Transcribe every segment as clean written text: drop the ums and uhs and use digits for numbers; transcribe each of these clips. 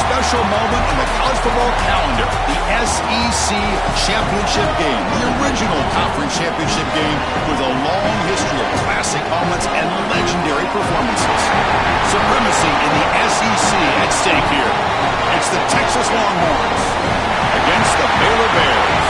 special moment in the college football calendar, the SEC Championship game, the original conference championship game with a long history of classic moments and legendary performances. Supremacy in the SEC at stake here. It's the Texas Longhorns against the Baylor Bears.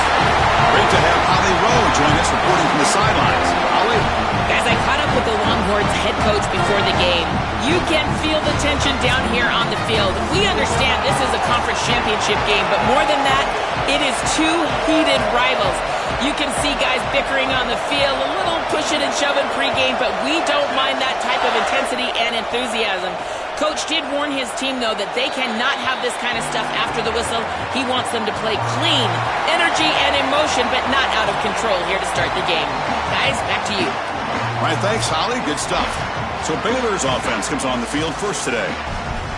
Great to have Holly Rowe join us reporting from the sidelines. Holly? Guys, I caught up with the Longhorns head coach before the game. You can feel the tension down here on the field. We understand this is a conference championship game, but more than that, it is two heated rivals. You can see guys bickering on the field, a little pushing and shoving pregame, but we don't mind that type of intensity and enthusiasm. Coach did warn his team, though, that they cannot have this kind of stuff after the whistle. He wants them to play clean, energy and emotion, but not out of control here to start the game. Guys, back to you. All right, thanks, Holly. Good stuff. So Baylor's offense comes on the field first today.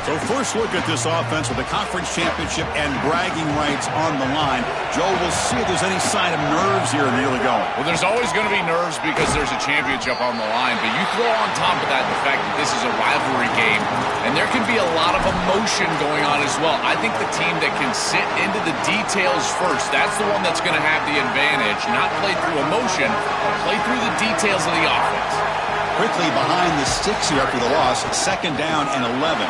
So first look at this offense with the conference championship and bragging rights on the line. Joe, we'll see if there's any sign of nerves here in the early going. Well, there's always going to be nerves because there's a championship on the line. But you throw on top of that the fact that this is a rivalry game, and there can be a lot of emotion going on as well. I think the team that can sit into the details first, that's the one that's going to have the advantage. Not play through emotion, but play through the details of the offense. Quickly behind the sticks here after the loss. Second down and 11.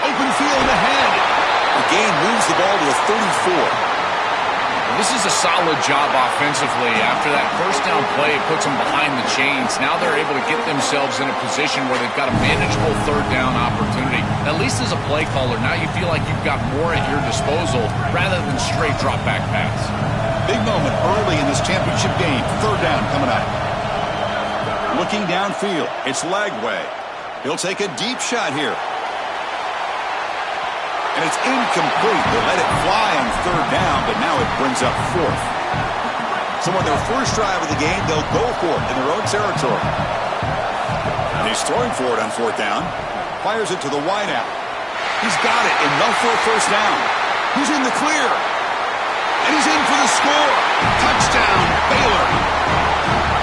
Open field ahead. The gain moves the ball to a 34. This is a solid job offensively. After that first down play, it puts them behind the chains. Now they're able to get themselves in a position where they've got a manageable third down opportunity. At least as a play caller, now you feel like you've got more at your disposal rather than straight drop back pass. Big moment early in this championship game. Third down coming up. Looking downfield, it's Lagway. He'll take a deep shot here. And it's incomplete. They let it fly on third down, but now it brings up fourth. So on their first drive of the game, they'll go for it in their own territory. And he's throwing for it on fourth down. Fires it to the wideout. He's got it, enough for a first down. He's in the clear. And he's in for the score. Touchdown, Baylor.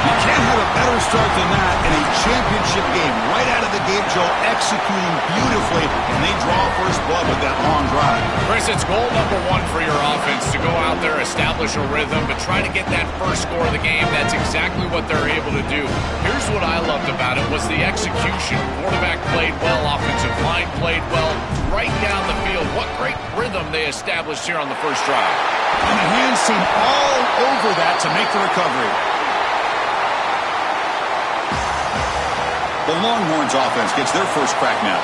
You can't have a better start than that in a championship game. Right out of the gate, Joe, executing beautifully, and they draw first blood with that long drive. Chris, it's goal number one for your offense to go out there, establish a rhythm, but try to get that first score of the game. That's exactly what they're able to do. Here's what I loved about it was the execution. Quarterback played well, offensive line played well, right down the field. What great rhythm they established here on the first drive. And the hands seem all over that to make the recovery. The Longhorns offense gets their first crack now.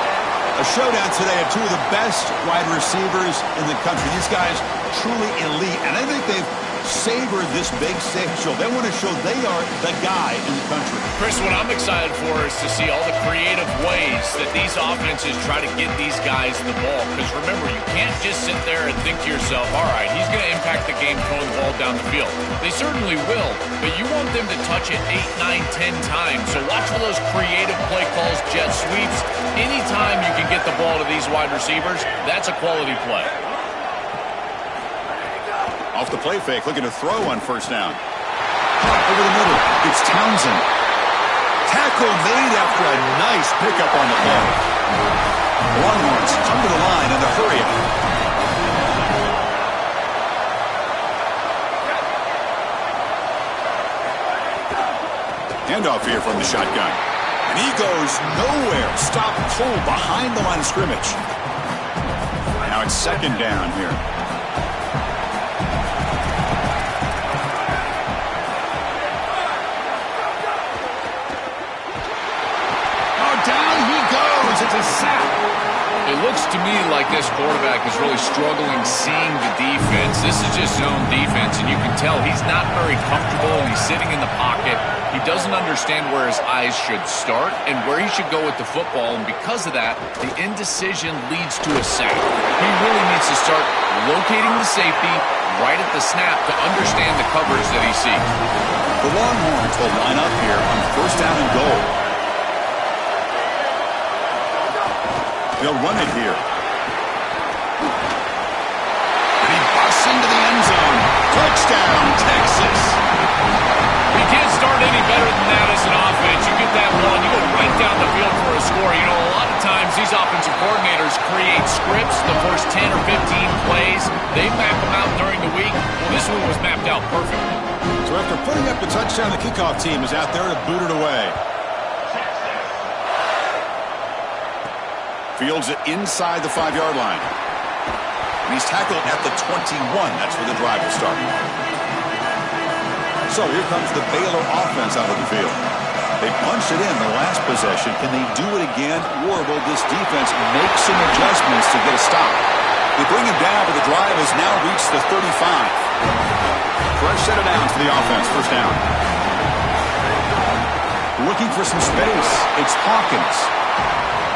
A showdown today of two of the best wide receivers in the country. These guys truly elite, and I think they've savored this big stage show. They want to show they are the guy in the country. Chris, what I'm excited for is to see all the creative ways that these offenses try to get these guys the ball. Because remember, you can't just sit there and think to yourself, all right, he's going to impact the game throwing the ball down the field. They certainly will, but you want them to touch it 8, 9, 10 times. So watch for those creative play calls, jet sweeps. Anytime you can get the ball to these wide receivers, that's a quality play. Off the play fake, looking to throw on first down. Hop over the middle. It's Townsend. Tackle made after a nice pickup on the play. Longhorns come to the line in the hurry up. Handoff here from the shotgun. And he goes nowhere. Stop cold behind the line of scrimmage. Now it's second down here. It's a sack. It looks to me like this quarterback is really struggling seeing the defense. This is just zone defense, and you can tell he's not very comfortable, and he's sitting in the pocket. He doesn't understand where his eyes should start and where he should go with the football, and because of that, the indecision leads to a sack. He really needs to start locating the safety right at the snap to understand the coverage that he sees. The Longhorns will line up here on first down and goal. They'll run it here. And he busts into the end zone. Touchdown, Texas. You can't start any better than that as an offense. You can get that one, you go right down the field for a score. You know, a lot of times these offensive coordinators create scripts, the first 10 or 15 plays. They map them out during the week. Well, this one was mapped out perfectly. So after putting up the touchdown, the kickoff team is out there to boot it away. Fields it inside the 5-yard line. And he's tackled at the 21. That's where the drive will start. So here comes the Baylor offense out of the field. They punched it in the last possession. Can they do it again, or will this defense make some adjustments to get a stop? They bring him down, but the drive has now reached the 35. Fresh set of downs for the offense. First down. Looking for some space. It's Hawkins.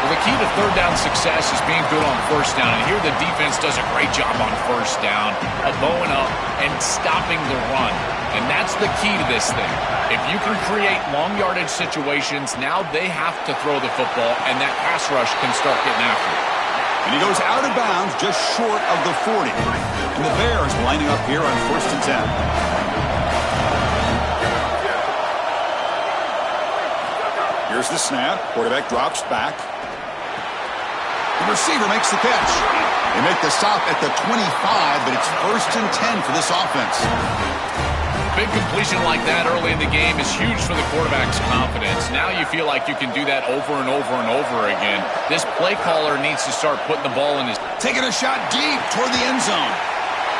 Well, the key to third down success is being good on first down. And here the defense does a great job on first down of bowing up and stopping the run. And that's the key to this thing. If you can create long yardage situations, now they have to throw the football, and that pass rush can start getting after it. And he goes out of bounds just short of the 40. And the Bears lining up here on 1st and 10. Here's the snap. Quarterback drops back. The receiver makes the catch. They make the stop at the 25, but it's 1st and 10 for this offense. Big completion like that early in the game is huge for the quarterback's confidence. Now you feel like you can do that over and over and over again. This play caller needs to start putting the ball in his... Taking a shot deep toward the end zone.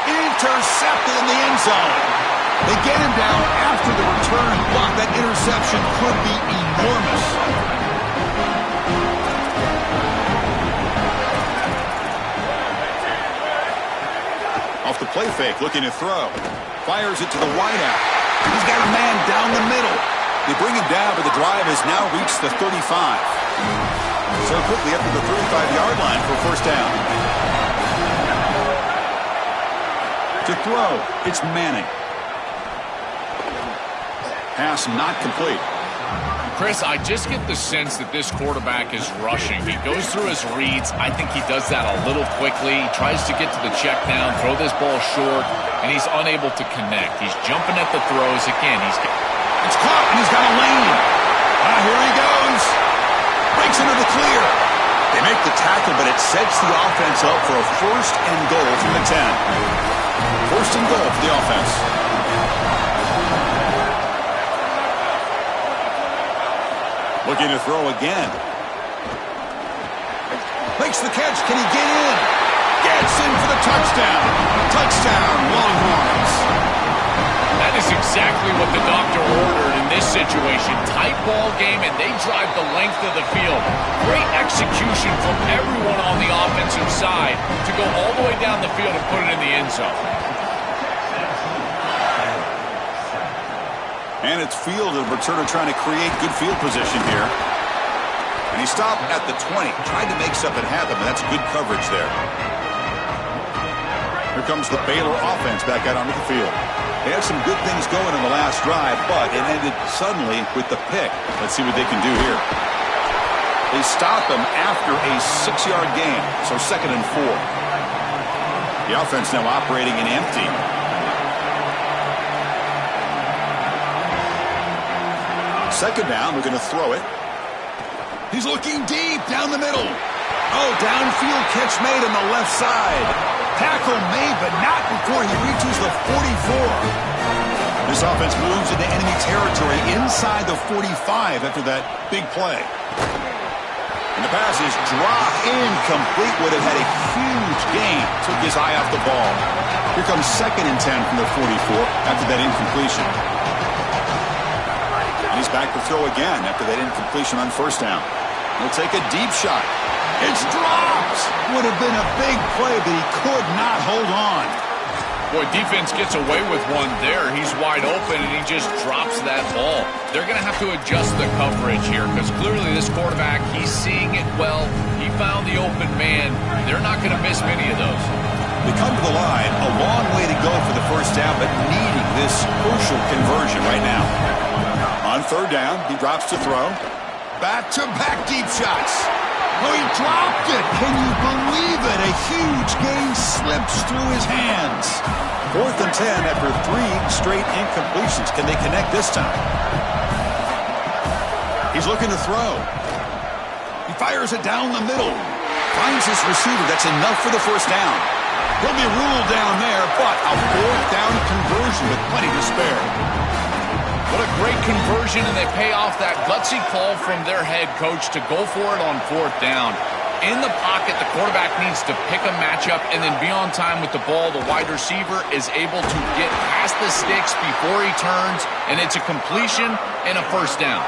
Intercepted in the end zone. They get him down after the return block. That interception could be enormous. Off the play fake, looking to throw. Fires it to the wideout. He's got a man down the middle. They bring him down, but the drive has now reached the 35. So quickly up to the 35-yard line for first down. To throw, it's Manning. Pass not complete. Chris, I just get the sense that this quarterback is rushing. He goes through his reads. I think he does that a little quickly. He tries to get to the check down, throw this ball short, and he's unable to connect. He's jumping at the throws. Again, it's caught, and he's got a lane. Here he goes. Breaks into the clear. They make the tackle, but it sets the offense up for a 1st and goal from the 10. 1st and goal for the offense. Looking to throw again. Makes the catch. Can he get in? Gets in for the touchdown. Touchdown, Longhorns. That is exactly what the doctor ordered in this situation. Tight ball game, and they drive the length of the field. Great execution from everyone on the offensive side to go all the way down the field and put it in the end zone. And it's Field, the returner, trying to create good field position here. And he stopped at the 20. Tried to make something happen, but that's good coverage there. Here comes the Baylor offense back out onto the field. They had some good things going in the last drive, but it ended suddenly with the pick. Let's see what they can do here. They stop them after a 6-yard gain, so 2nd and 4. The offense now operating in empty. Second down, we're going to throw it. He's looking deep down the middle. Oh, downfield catch made on the left side. Tackle made, but not before he reaches the 44. This offense moves into enemy territory inside the 45 after that big play. And the pass is dropped incomplete. Would have had a huge gain. Took his eye off the ball. Here comes 2nd and 10 from the 44 after that incompletion. He's back to throw again after that incompletion on first down. He'll take a deep shot. It's dropped! Would have been a big play, but he could not hold on. Boy, defense gets away with one there. He's wide open, and he just drops that ball. They're going to have to adjust the coverage here because clearly this quarterback, he's seeing it well. He found the open man. They're not going to miss many of those. They come to the line. A long way to go for the first down, but needing this crucial conversion right now. On third down, he drops to throw. Back-to-back deep shots. Oh, he dropped it. Can you believe it? A huge gain slips through his hands. 4th and 10 after 3 straight incompletions. Can they connect this time? He's looking to throw. He fires it down the middle. Finds his receiver. That's enough for the first down. He'll be ruled down there, but a fourth down conversion with plenty to spare. What a great conversion, and they pay off that gutsy call from their head coach to go for it on fourth down. In the pocket, the quarterback needs to pick a matchup and then be on time with the ball. The wide receiver is able to get past the sticks before he turns, and it's a completion and a first down.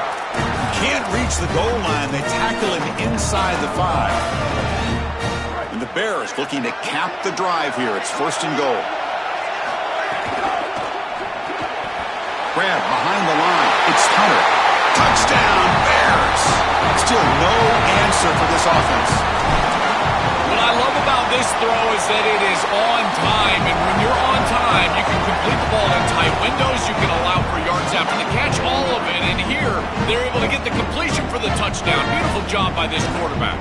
Can't reach the goal line. They tackle him inside the 5. And the Bears looking to cap the drive here. It's first and goal. Grab behind the line. It's Hunter. Touchdown, Bears. Still no answer for this offense. What I love about this throw is that it is on time, and when you're on time, you can complete the ball in tight windows. You can allow for yards after the catch, all of it. And here, they're able to get the completion for the touchdown. Beautiful job by this quarterback.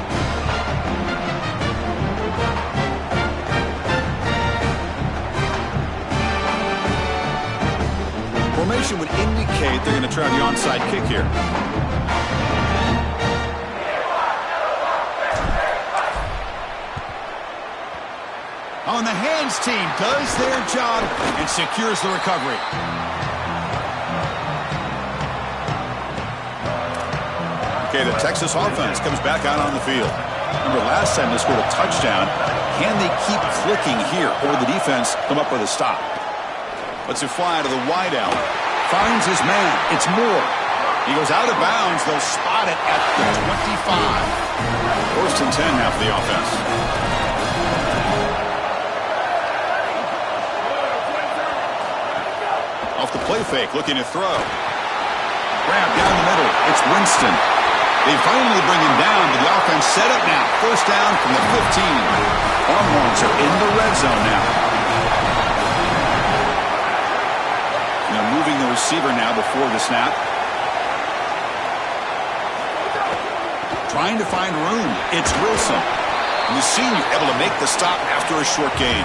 Formation would indicate they're going to try the onside kick here. On the hands team does their job and secures the recovery. Okay, the Texas offense comes back out on the field. Remember, last time they scored a touchdown. Can they keep clicking here, or the defense come up with a stop? Lets it fly to the wideout. Finds his man. It's Moore. He goes out of bounds. They'll spot it at the 25. First and 10 now for the offense. Off the play fake, looking to throw. Grab down the middle. It's Winston. They finally bring him down, but the offense set up now. First down from the 15. Longhorns are in the red zone now. Now moving the receiver now before the snap. Trying to find room. It's Wilson. And the senior able to make the stop after a short gain.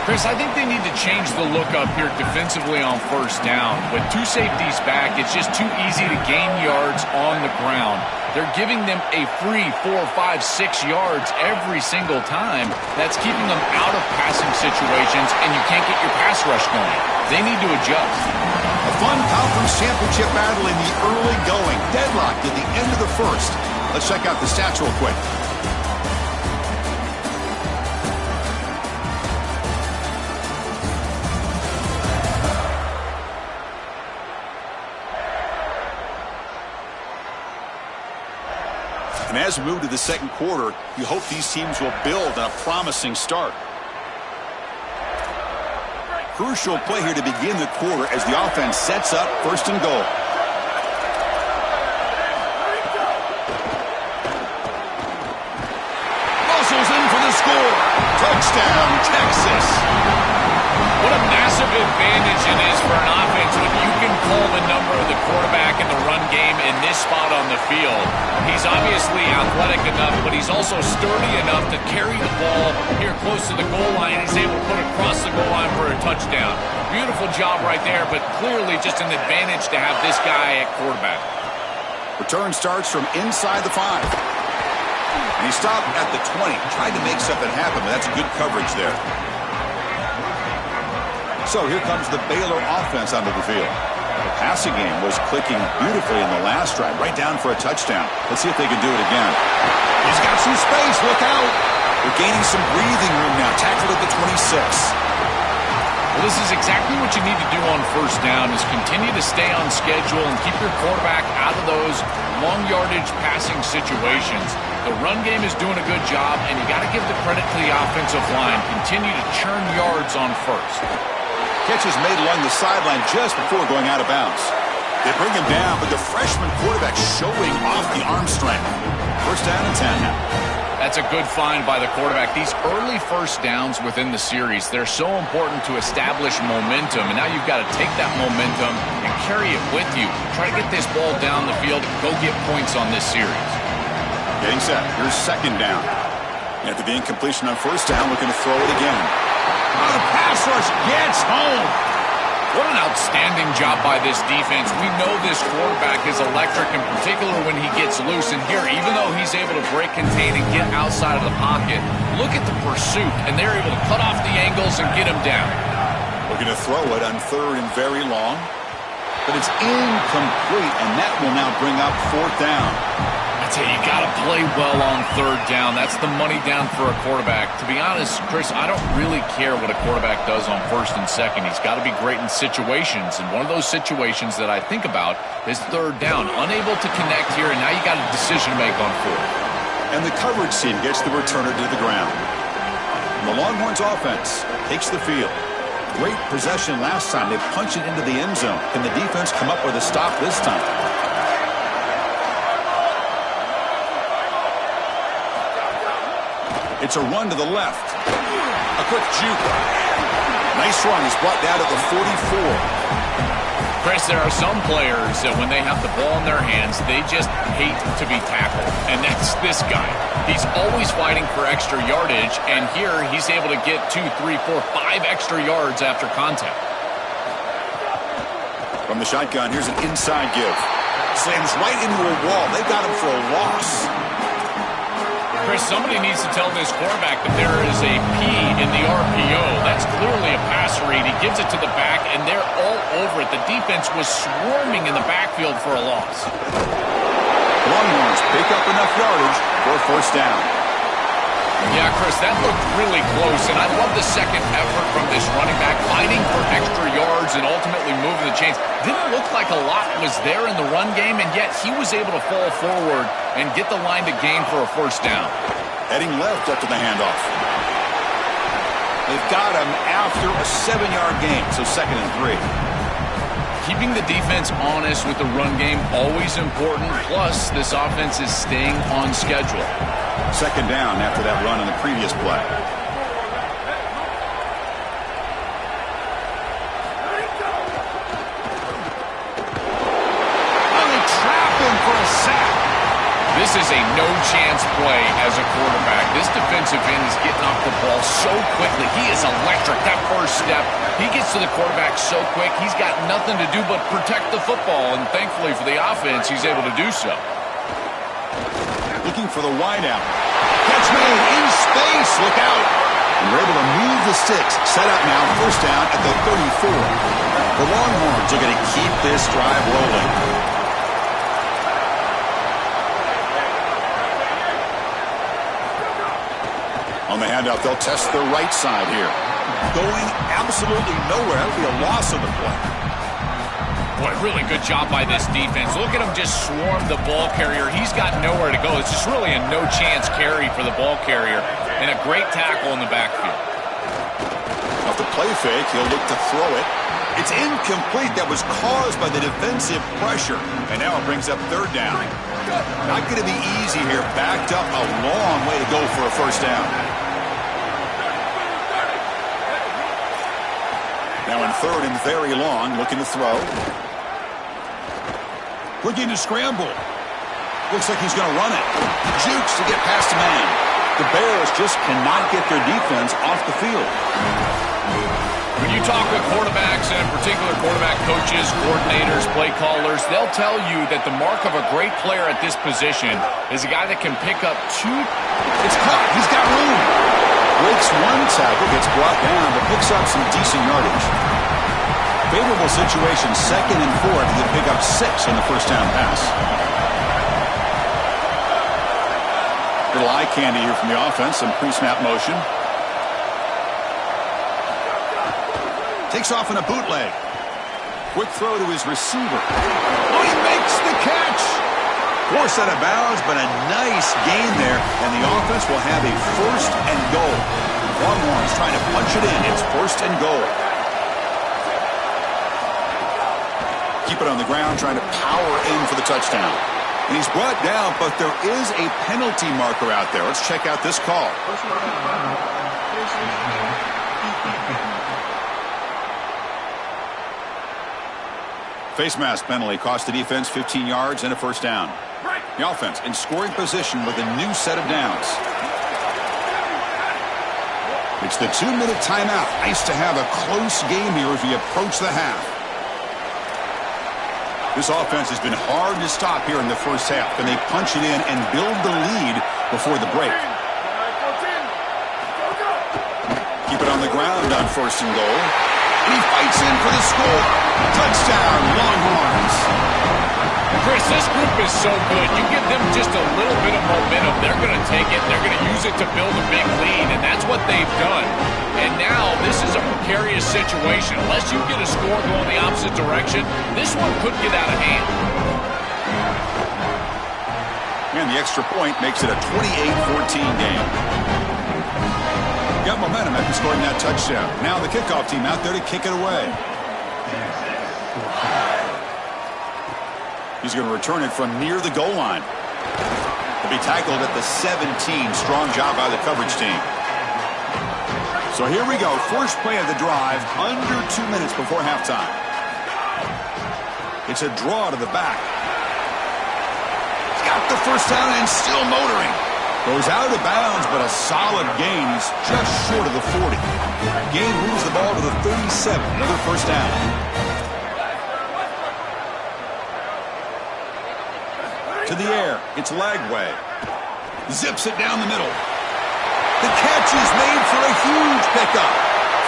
Chris, I think they need to change the look up here defensively on first down. With two safeties back, it's just too easy to gain yards on the ground. They're giving them a free 4, 5, 6 yards every single time. That's keeping them out of passing situations, and you can't get your pass rush going. They need to adjust. A fun conference championship battle in the early going. Deadlocked at the end of the first. Let's check out the stats real quick. And as we move to the second quarter, you hope these teams will build on a promising start. Crucial play here to begin the quarter as the offense sets up first and goal. Muscles in for the score. Touchdown, Texas. What a massive advantage it is for an offense when you can pull the number of the quarterback in the run game in this spot on the field. He's obviously athletic enough, but he's also sturdy enough to carry the ball here close to the goal line. He's able to put it across the goal line for a touchdown. Beautiful job right there, but clearly just an advantage to have this guy at quarterback. Return starts from inside the 5. And he stopped at the 20. Tried to make something happen, but that's good coverage there. So here comes the Baylor offense onto the field. The passing game was clicking beautifully in the last drive, right down for a touchdown. Let's see if they can do it again. He's got some space. Look out. They're gaining some breathing room now. Tackled at the 26. Well, this is exactly what you need to do on first down is continue to stay on schedule and keep your quarterback out of those long yardage passing situations. The run game is doing a good job, and you got to give the credit to the offensive line. Continue to churn yards on first. Catch is made along the sideline just before going out of bounds. They bring him down, but the freshman quarterback showing off the arm strength. First down and 10 now. That's a good find by the quarterback. These early first downs within the series, they're so important to establish momentum, and now you've got to take that momentum and carry it with you. Try to get this ball down the field and go get points on this series. Getting set. Here's second down. After the incompletion on first down, looking to throw it again. Oh, the pass rush gets home. What an outstanding job by this defense. We know this quarterback is electric, in particular when he gets loose. And here, even though he's able to break, contain, and get outside of the pocket, look at the pursuit, and they're able to cut off the angles and get him down. Looking to throw it on 3rd and very long. But it's incomplete, and that will now bring up 4th down. I tell you, you got to play well on 3rd down. That's the money down for a quarterback. To be honest, Chris, I don't really care what a quarterback does on 1st and 2nd. He's got to be great in situations, and one of those situations that I think about is 3rd down. Unable to connect here, and now you got a decision to make on 4th. And the coverage team gets the returner to the ground. And the Longhorns offense takes the field. Great possession last time. They punch it into the end zone. Can the defense come up with a stop this time? It's a run to the left. A quick juke. Nice run. He's brought down to the 44. Chris, there are some players that when they have the ball in their hands, they just hate to be tackled. And that's this guy. He's always fighting for extra yardage, and here he's able to get 2, 3, 4, 5 extra yards after contact. From the shotgun, here's an inside give. Slams right into a wall. They got him for a loss. Chris, somebody needs to tell this quarterback that there is a P in the RPO. That's clearly a pass read. He gives it to the back, and they're all over it. The defense was swarming in the backfield for a loss. Longhorns pick up enough yardage for a 1st down. Yeah, Chris, that looked really close, and I love the second effort from this running back, fighting for extra yards and ultimately moving the chains. Didn't look like a lot was there in the run game, and yet he was able to fall forward and get the line to gain for a 1st down. Heading left after the handoff. They've got him after a 7-yard gain, so 2nd and 3. Keeping the defense honest with the run game, always important. Plus, this offense is staying on schedule. 2nd down after that run on the previous play. Oh, they trap him for a sack. This is a no-chance play as a quarterback. This defensive end is getting off the ball so quickly. He is electric. That first step, he gets to the quarterback so quick, he's got nothing to do but protect the football, and thankfully for the offense, he's able to do so. Looking for the wideout. Catch made in space. Look out. And we're able to move the sticks. Set up now. 1st down at the 34. The Longhorns are going to keep this drive rolling. On the handoff, they'll test the right side here. Going absolutely nowhere. That'll be a loss of the play. Boy, really good job by this defense. Look at him just swarm the ball carrier. He's got nowhere to go. It's just really a no-chance carry for the ball carrier, and a great tackle in the backfield. Off the play fake, he'll look to throw it. It's incomplete. That was caused by the defensive pressure, and now it brings up 3rd down. Not going to be easy here. Backed up a long way to go for a 1st down. Now in 3rd and very long, looking to throw. Looking to scramble. Looks like he's going to run it. Jukes to get past a man. The Bears just cannot get their defense off the field. When you talk with quarterbacks, and in particular quarterback coaches, coordinators, play callers, they'll tell you that the mark of a great player at this position is a guy that can pick up 2. It's caught. He's got room. Breaks 1 tackle, gets brought down, but picks up some decent yardage. Favorable situation, 2nd and 4. He can pick up 6 on the 1st down pass. Little eye candy here from the offense, some pre-snap motion. Takes off in a bootleg. Quick throw to his receiver. Oh, he makes the catch. Forced out of bounds, but a nice gain there, and the offense will have a 1st and goal. Longhorns trying to punch it in. It's 1st and goal. Keep it on the ground, trying to power in for the touchdown. And he's brought down, but there is a penalty marker out there. Let's check out this call. Face mask penalty cost the defense 15 yards and a 1st down. The offense in scoring position with a new set of downs. The It's the 2-minute timeout. Nice to have a close game here as we approach the half. This offense has been hard to stop here in the first half. Can they punch it in and build the lead before the break? Keep it on the ground on 1st and goal. And he fights in for the score. Touchdown, Longhorns. Chris, this group is so good. You give them just a little bit of momentum, they're going to take it, they're going to use it to build a big lead, and that's what they've done. And now this is a precarious situation. Unless you get a score going the opposite direction, this one could get out of hand. And the extra point makes it a 28-14 game. Got momentum after scoring that touchdown. Now the kickoff team out there to kick it away. He's going to return it from near the goal line. He'll be tackled at the 17. Strong job by the coverage team. So here we go. First play of the drive, under 2 minutes before halftime. It's a draw to the back. He's got the first down and still motoring. Goes out of bounds, but a solid gain. He's just short of the 40. Gain moves the ball to the 37. Another first down. To the air. It's Lagway. Zips it down the middle. The catch is made for a huge pickup.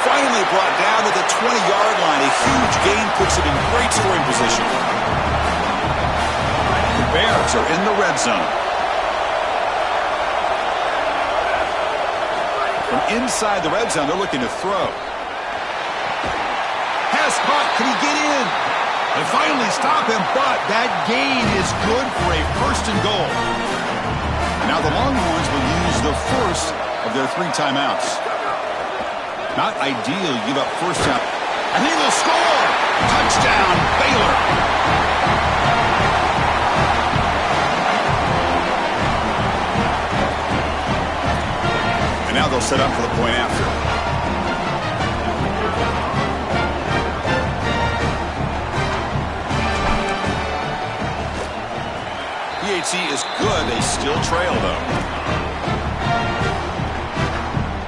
Finally brought down to the 20-yard line. A huge gain puts him in great scoring position. The Bears are in the red zone. From inside the red zone, they're looking to throw. Pass caught. Can he get in? They finally stop him, but that gain is good for a 1st and goal. Now the Longhorns will use the first of their 3 timeouts. Not ideal, you give up first down. And he will score! Touchdown, Baylor! And now they'll set up for the point after. PHC is good. They still trail, though.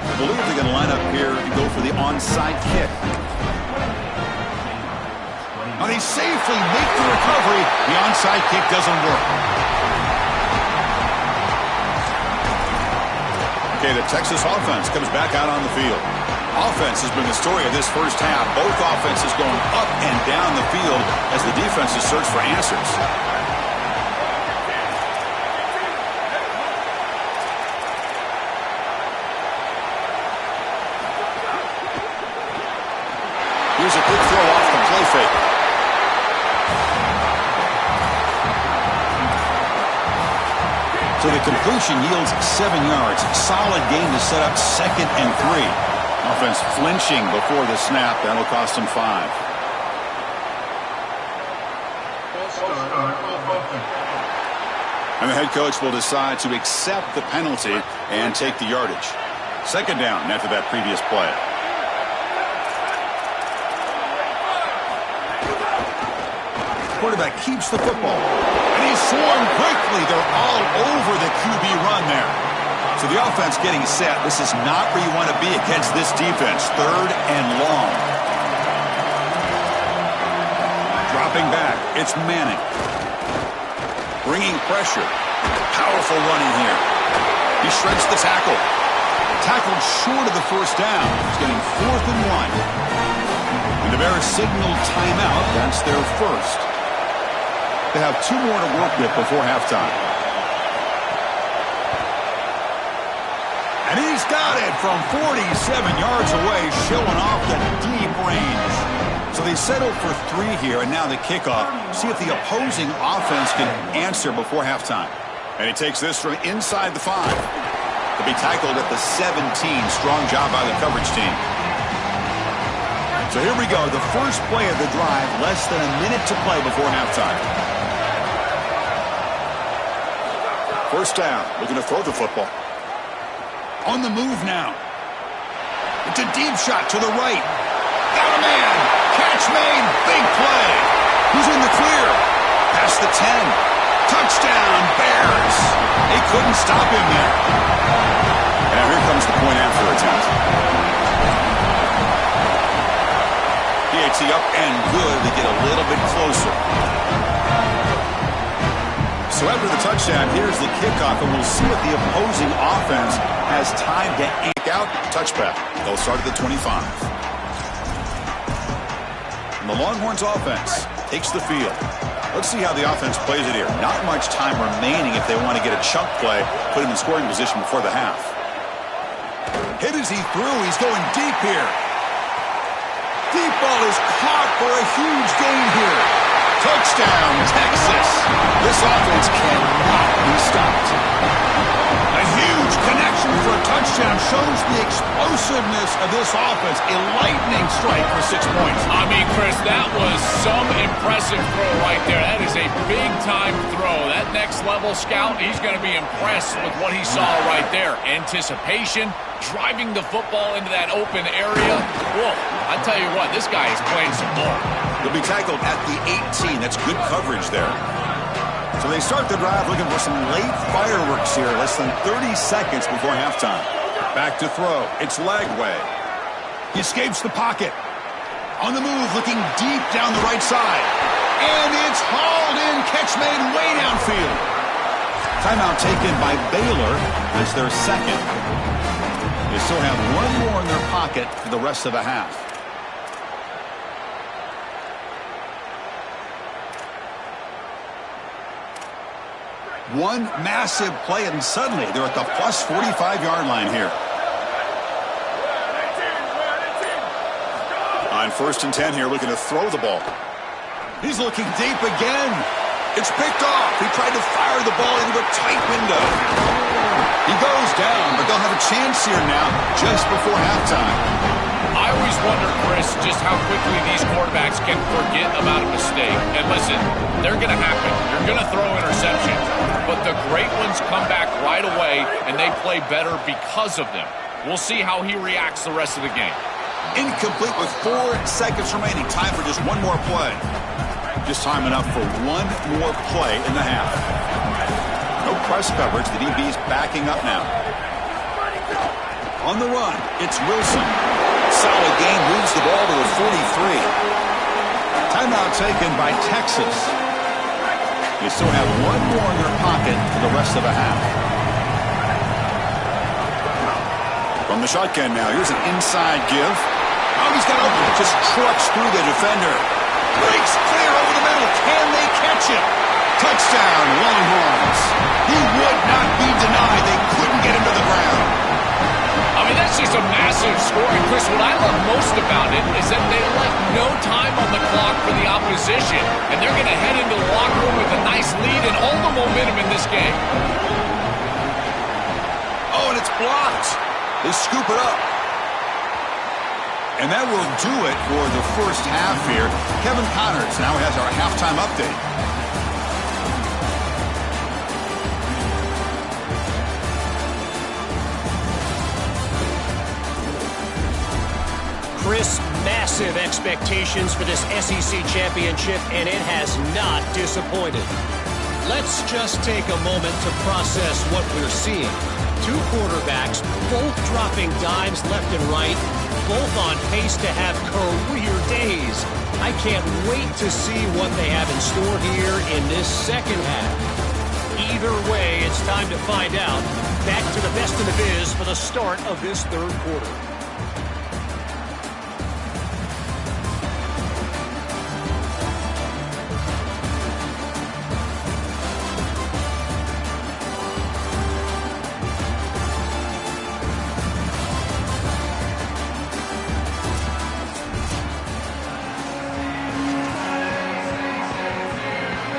I believe they're going to line up here and go for the onside kick. Now they safely make the recovery. The onside kick doesn't work. Okay, the Texas offense comes back out on the field. Offense has been the story of this first half. Both offenses going up and down the field as the defenses search for answers. Here's a quick throw off the play fake. So the completion yields 7 yards. Solid gain to set up 2nd and 3. Offense flinching before the snap. That'll cost him 5. And the head coach will decide to accept the penalty and take the yardage. 2nd down after that previous play. Quarterback keeps the football. And he's swarmed quickly. They're all over the QB run there. So the offense getting set. This is not where you want to be against this defense. 3rd and long. Dropping back. It's Manning. Bringing pressure. Powerful running here. He shreds the tackle. Tackled short of the first down. He's getting 4th and 1. And the Bears signal timeout. That's their first. They have 2 more to work with before halftime. And he's got it from 47 yards away, showing off the deep range. So they settle for 3 here, and now the kickoff. See if the opposing offense can answer before halftime. And he takes this from inside the 5. He'll be tackled at the 17. Strong job by the coverage team. So here we go, the first play of the drive, less than a minute to play before halftime. First down, looking to throw the football. On the move now. It's a deep shot to the right. Got a man. Catch made. Big play. Who's in the clear? Past the 10. Touchdown, Bears. They couldn't stop him there. And here comes the point after attempt. PAT up and good to get a little bit closer. So after the touchdown, here's the kickoff, and we'll see what the opposing offense has time to ink out. Touchback. They'll start at the 25. And the Longhorns offense takes the field. Let's see how the offense plays it here. Not much time remaining if they want to get a chunk play, put him in scoring position before the half. Hit as he threw. He's going deep here. Deep ball is caught for a huge gain here. Touchdown, Texas. This offense cannot be stopped. A huge connection for a touchdown shows the explosiveness of this offense. A lightning strike for 6 points. I mean, Chris, that was some impressive throw right there. That is a big-time throw. That next-level scout, he's going to be impressed with what he saw right there. Anticipation, driving the football into that open area. Whoa, I tell you what, this guy is playing some ball. He'll be tackled at the 18. That's good coverage there. So they start the drive looking for some late fireworks here, less than 30 seconds before halftime. Back to throw. It's Lagway. He escapes the pocket. On the move, looking deep down the right side. And it's hauled in. Catch made way downfield. Timeout taken by Baylor. That's their second. They still have one more in their pocket for the rest of the half. One massive play, and suddenly they're at the plus 45-yard line here. On 1st and 10 here, looking to throw the ball. He's looking deep again. It's picked off. He tried to fire the ball into a tight window. He goes down, but they'll have a chance here now just before halftime. I always wonder, Chris, just how quickly these quarterbacks can forget about a mistake. And listen, they're going to happen. You're going to throw interceptions. But the great ones come back right away, and they play better because of them. We'll see how he reacts the rest of the game. Incomplete with 4 seconds remaining. Time for just one more play. Just time enough for one more play in the half. No press coverage. The DB's backing up now. On the run, it's Wilson. Solid gain, moves the ball to the 43. Timeout taken by Texas. They still have one more in their pocket for the rest of the half. From the shotgun now, here's an inside give. Oh, he's got open. Just trucks through the defender. Breaks clear over the middle. Can they catch him? Touchdown, Longhorns. He would not be denied. They couldn't get him to the ground. I mean, that's just a massive score. And Chris, what I love most about it is that they left no time on the clock for the opposition. And they're going to head into the locker room with a nice lead and all the momentum in this game. Oh, and it's blocked. They scoop it up. And that will do it for the first half here. Kevin Connors now has our halftime update. Chris, massive expectations for this SEC championship, and it has not disappointed. Let's just take a moment to process what we're seeing. 2 quarterbacks, both dropping dimes left and right, both on pace to have career days. I can't wait to see what they have in store here in this second half. Either way, it's time to find out. Back to the best in the biz for the start of this third quarter.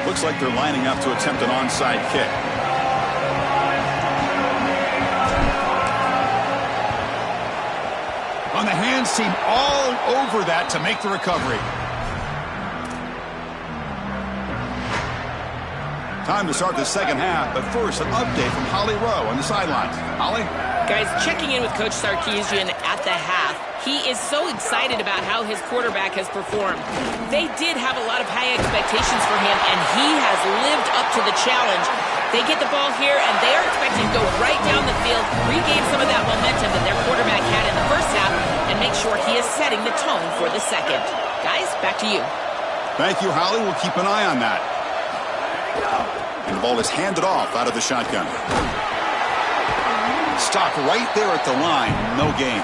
Looks like they're lining up to attempt an onside kick. On the hands team all over that to make the recovery. Time to start the second half, but first an update from Holly Rowe on the sidelines. Holly? Guys, checking in with Coach Sarkisian at the half. He is so excited about how his quarterback has performed. They did have a lot of high expectations for him, and he has lived up to the challenge. They get the ball here, and they are expected to go right down the field, regain some of that momentum that their quarterback had in the first half, and make sure he is setting the tone for the second. Guys, back to you. Thank you, Holly. We'll keep an eye on that. And the ball is handed off out of the shotgun. Stopped right there at the line. No gain.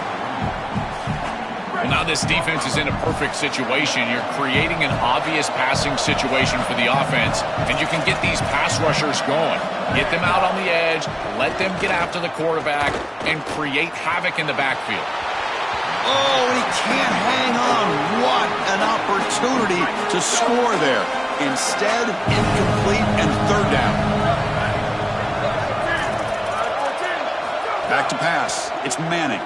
Well, now this defense is in a perfect situation. You're creating an obvious passing situation for the offense, and you can get these pass rushers going. Get them out on the edge, let them get after the quarterback, and create havoc in the backfield. Oh, he can't hang on. What an opportunity to score there. Instead, incomplete and third down. Back to pass. It's Manning.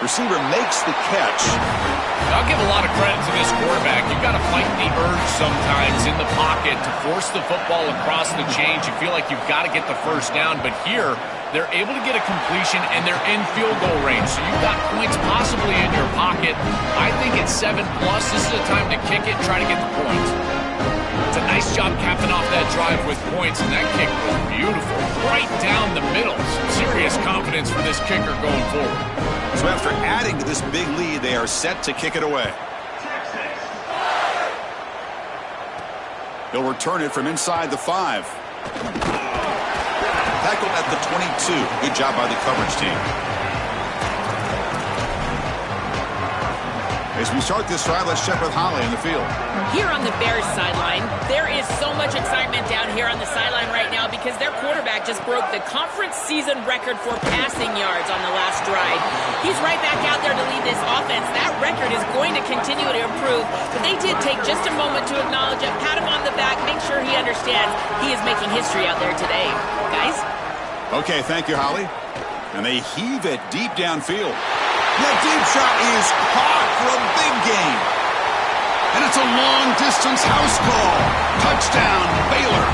Receiver makes the catch. I'll give a lot of credit to this quarterback. You've got to fight the urge sometimes in the pocket to force the football across the chains. You feel like you've got to get the first down, but here they're able to get a completion and they're in field goal range. So you've got points possibly in your pocket. I think it's 7+. This is the time to kick it and try to get the points. It's a nice job capping off that drive with points, and that kick was beautiful. Right down the middle. Some serious confidence for this kicker going forward. So after adding to this big lead, they are set to kick it away. They'll return it from inside the 5. Tackled at the 22. Good job by the coverage team. As we start this drive, let's check with Holly in the field. Here on the Bears sideline, there is so much excitement down here on the sideline right now because their quarterback just broke the conference season record for passing yards on the last drive. He's right back out there to lead this offense. That record is going to continue to improve, but they did take just a moment to acknowledge it, pat him on the back, make sure he understands he is making history out there today. Guys? Okay, thank you, Holly. And they heave it deep downfield. That deep shot is caught for a big gain. And it's a long-distance house call. Touchdown, Baylor.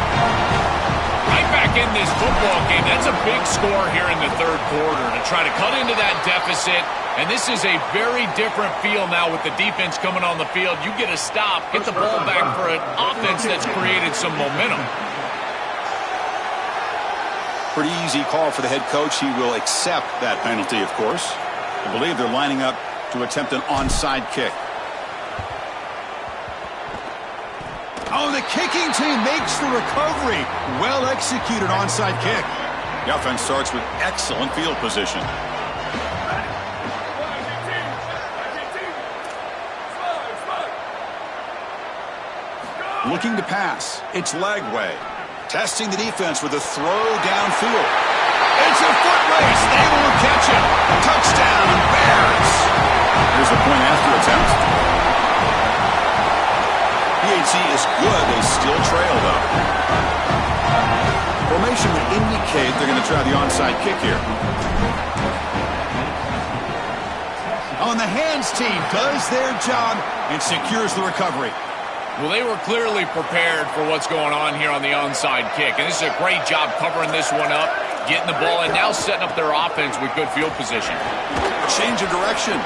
Right back in this football game. That's a big score here in the third quarter to try to cut into that deficit. And this is a very different feel now with the defense coming on the field. You get a stop, get the ball back for an offense that's created some momentum. Pretty easy call for the head coach. He will accept that penalty, of course. I believe they're lining up to attempt an onside kick. Oh, the kicking team makes the recovery. Well executed onside kick. The offense starts with excellent field position. Looking to pass. It's Lagway. Testing the defense with a throw downfield. It's a foot race. They will catch him. Touchdown, Bears. Here's the point after attempt. PAT is good. They still trail, though. Formation would indicate they're going to try the onside kick here. Oh, and the hands team does their job and secures the recovery. Well, they were clearly prepared for what's going on here on the onside kick. And this is a great job covering this one up, getting the ball, and now setting up their offense with good field position. Change of direction.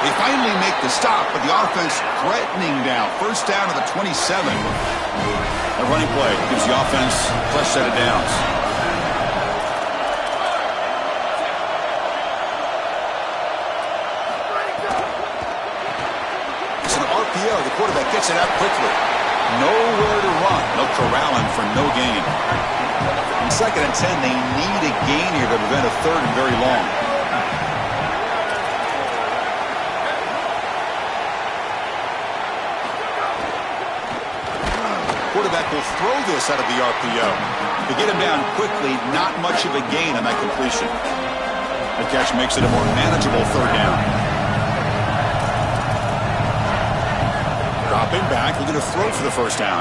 They finally make the stop, but the offense threatening now. First down to the 27. A running play gives the offense a fresh set of downs. It's an RPO. The quarterback gets it out quickly. Nowhere to run. They'll corral him for no gain. In 2nd and 10, they need a gain here to prevent a third and very long. Quarterback will throw this out of the RPO. To get him down quickly, not much of a gain on that completion. The catch makes it a more manageable third down. Dropping back, looking to throw for the first down.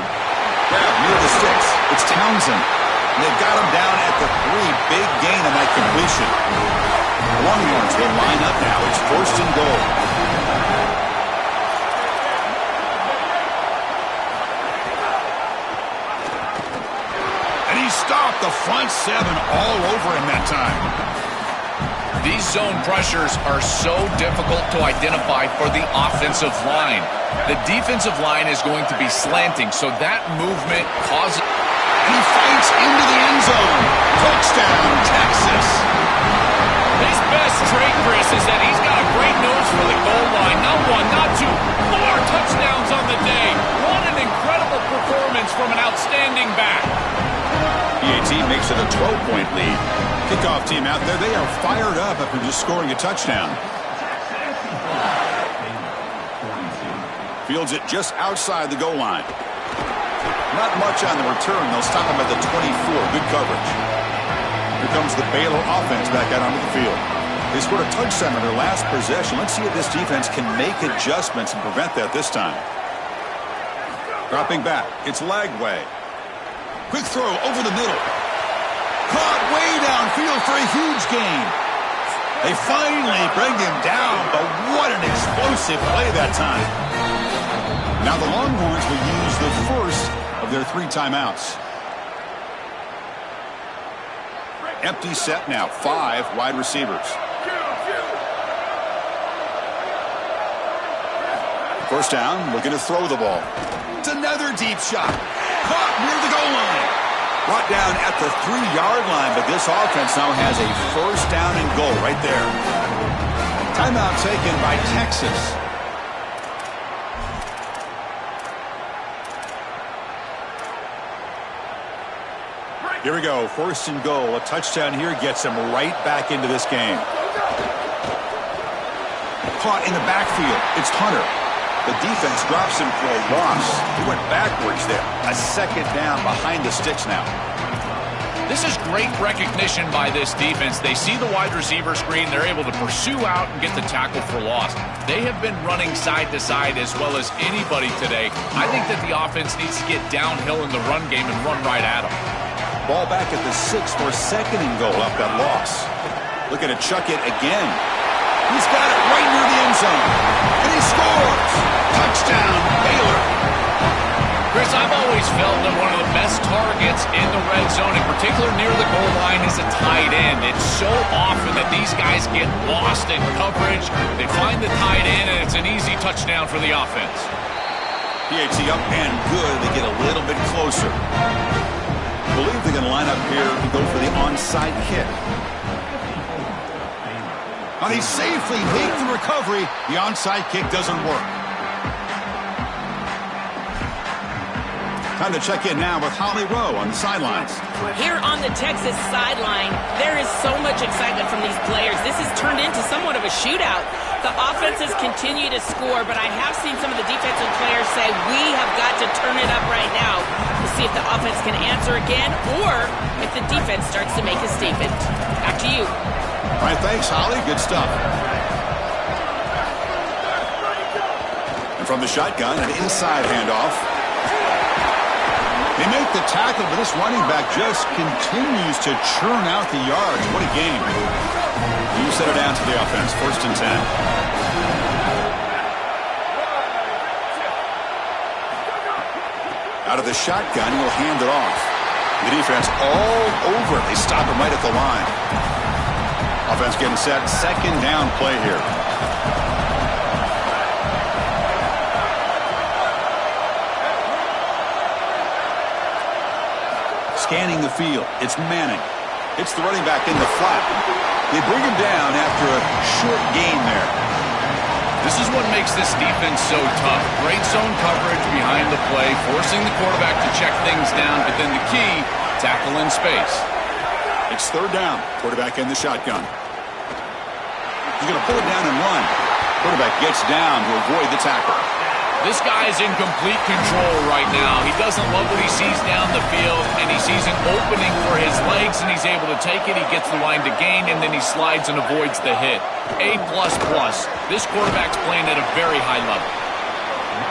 Grab near the sticks. It's Townsend. And they've got him down at the 3. Big gain on that completion. The Longhorns will line up now. It's 1st and goal. Stopped the front 7 all over him that time. These zone pressures are so difficult to identify for the offensive line. The defensive line is going to be slanting, so that movement causes... He fights into the end zone. Touchdown, Texas. His best trait, Chris, is that he's got a great nose for the goal line. Not one, not two, 4 touchdowns on the day. What an incredible performance from an outstanding back. PAT makes it a 12-point lead. Kickoff team out there, they are fired up after just scoring a touchdown. Fields it just outside the goal line. Not much on the return. They'll stop him at the 24. Good coverage. Here comes the Baylor offense back out onto the field. They scored a touchdown on their last possession. Let's see if this defense can make adjustments and prevent that this time. Dropping back. It's Lagway. Quick throw over the middle. Caught way downfield for a huge gain. They finally bring him down, but what an explosive play that time. Now the Longhorns will use the first of their 3 timeouts. Empty set now, 5 wide receivers. First down, looking to throw the ball. It's another deep shot. Caught near the goal line. Brought down at the 3-yard line, but this offense now has a first down and goal right there. Timeout taken by Texas. Here we go, first and goal. A touchdown here gets him right back into this game. Caught in the backfield. It's Hunter. The defense drops him for a loss. He went backwards there. A second down behind the sticks now. This is great recognition by this defense. They see the wide receiver screen. They're able to pursue out and get the tackle for loss. They have been running side to side as well as anybody today. I think that the offense needs to get downhill in the run game and run right at them. Ball back at the 6 for second and goal off that loss. Looking to chuck it again. He's got it right near the end zone. And he scores! Touchdown, Baylor. Chris, I've always felt that one of the best targets in the red zone, in particular near the goal line, is a tight end. It's so often that these guys get lost in coverage. They find the tight end, and it's an easy touchdown for the offense. PAT up and good. They get a little bit closer. I believe they're going to line up here to go for the onside kick. And he safely made the recovery. The onside kick doesn't work. Time to check in now with Holly Rowe on the sidelines. Here on the Texas sideline, there is so much excitement from these players. This has turned into somewhat of a shootout. The offenses continue to score, but I have seen some of the defensive players say, we have got to turn it up right now to see if the offense can answer again or if the defense starts to make a statement. Back to you. All right, thanks, Holly. Good stuff. And from the shotgun, an inside handoff. They make the tackle, but this running back just continues to churn out the yards. What a game. You set it down to the offense. First and 10. Out of the shotgun, he'll hand it off. The defense all over. They stop him right at the line. Offense getting set. Second down play here. Scanning the field. It's Manning. It's the running back in the flat. They bring him down after a short gain there. This is what makes this defense so tough. Great zone coverage behind the play, forcing the quarterback to check things down, but then the key, tackle in space. It's third down. Quarterback in the shotgun. He's going to pull it down and run. Quarterback gets down to avoid the tackle. This guy is in complete control right now. He doesn't love what he sees down the field, and he sees an opening for his legs, and he's able to take it. He gets the line to gain, and then he slides and avoids the hit. A++. This quarterback's playing at a very high level.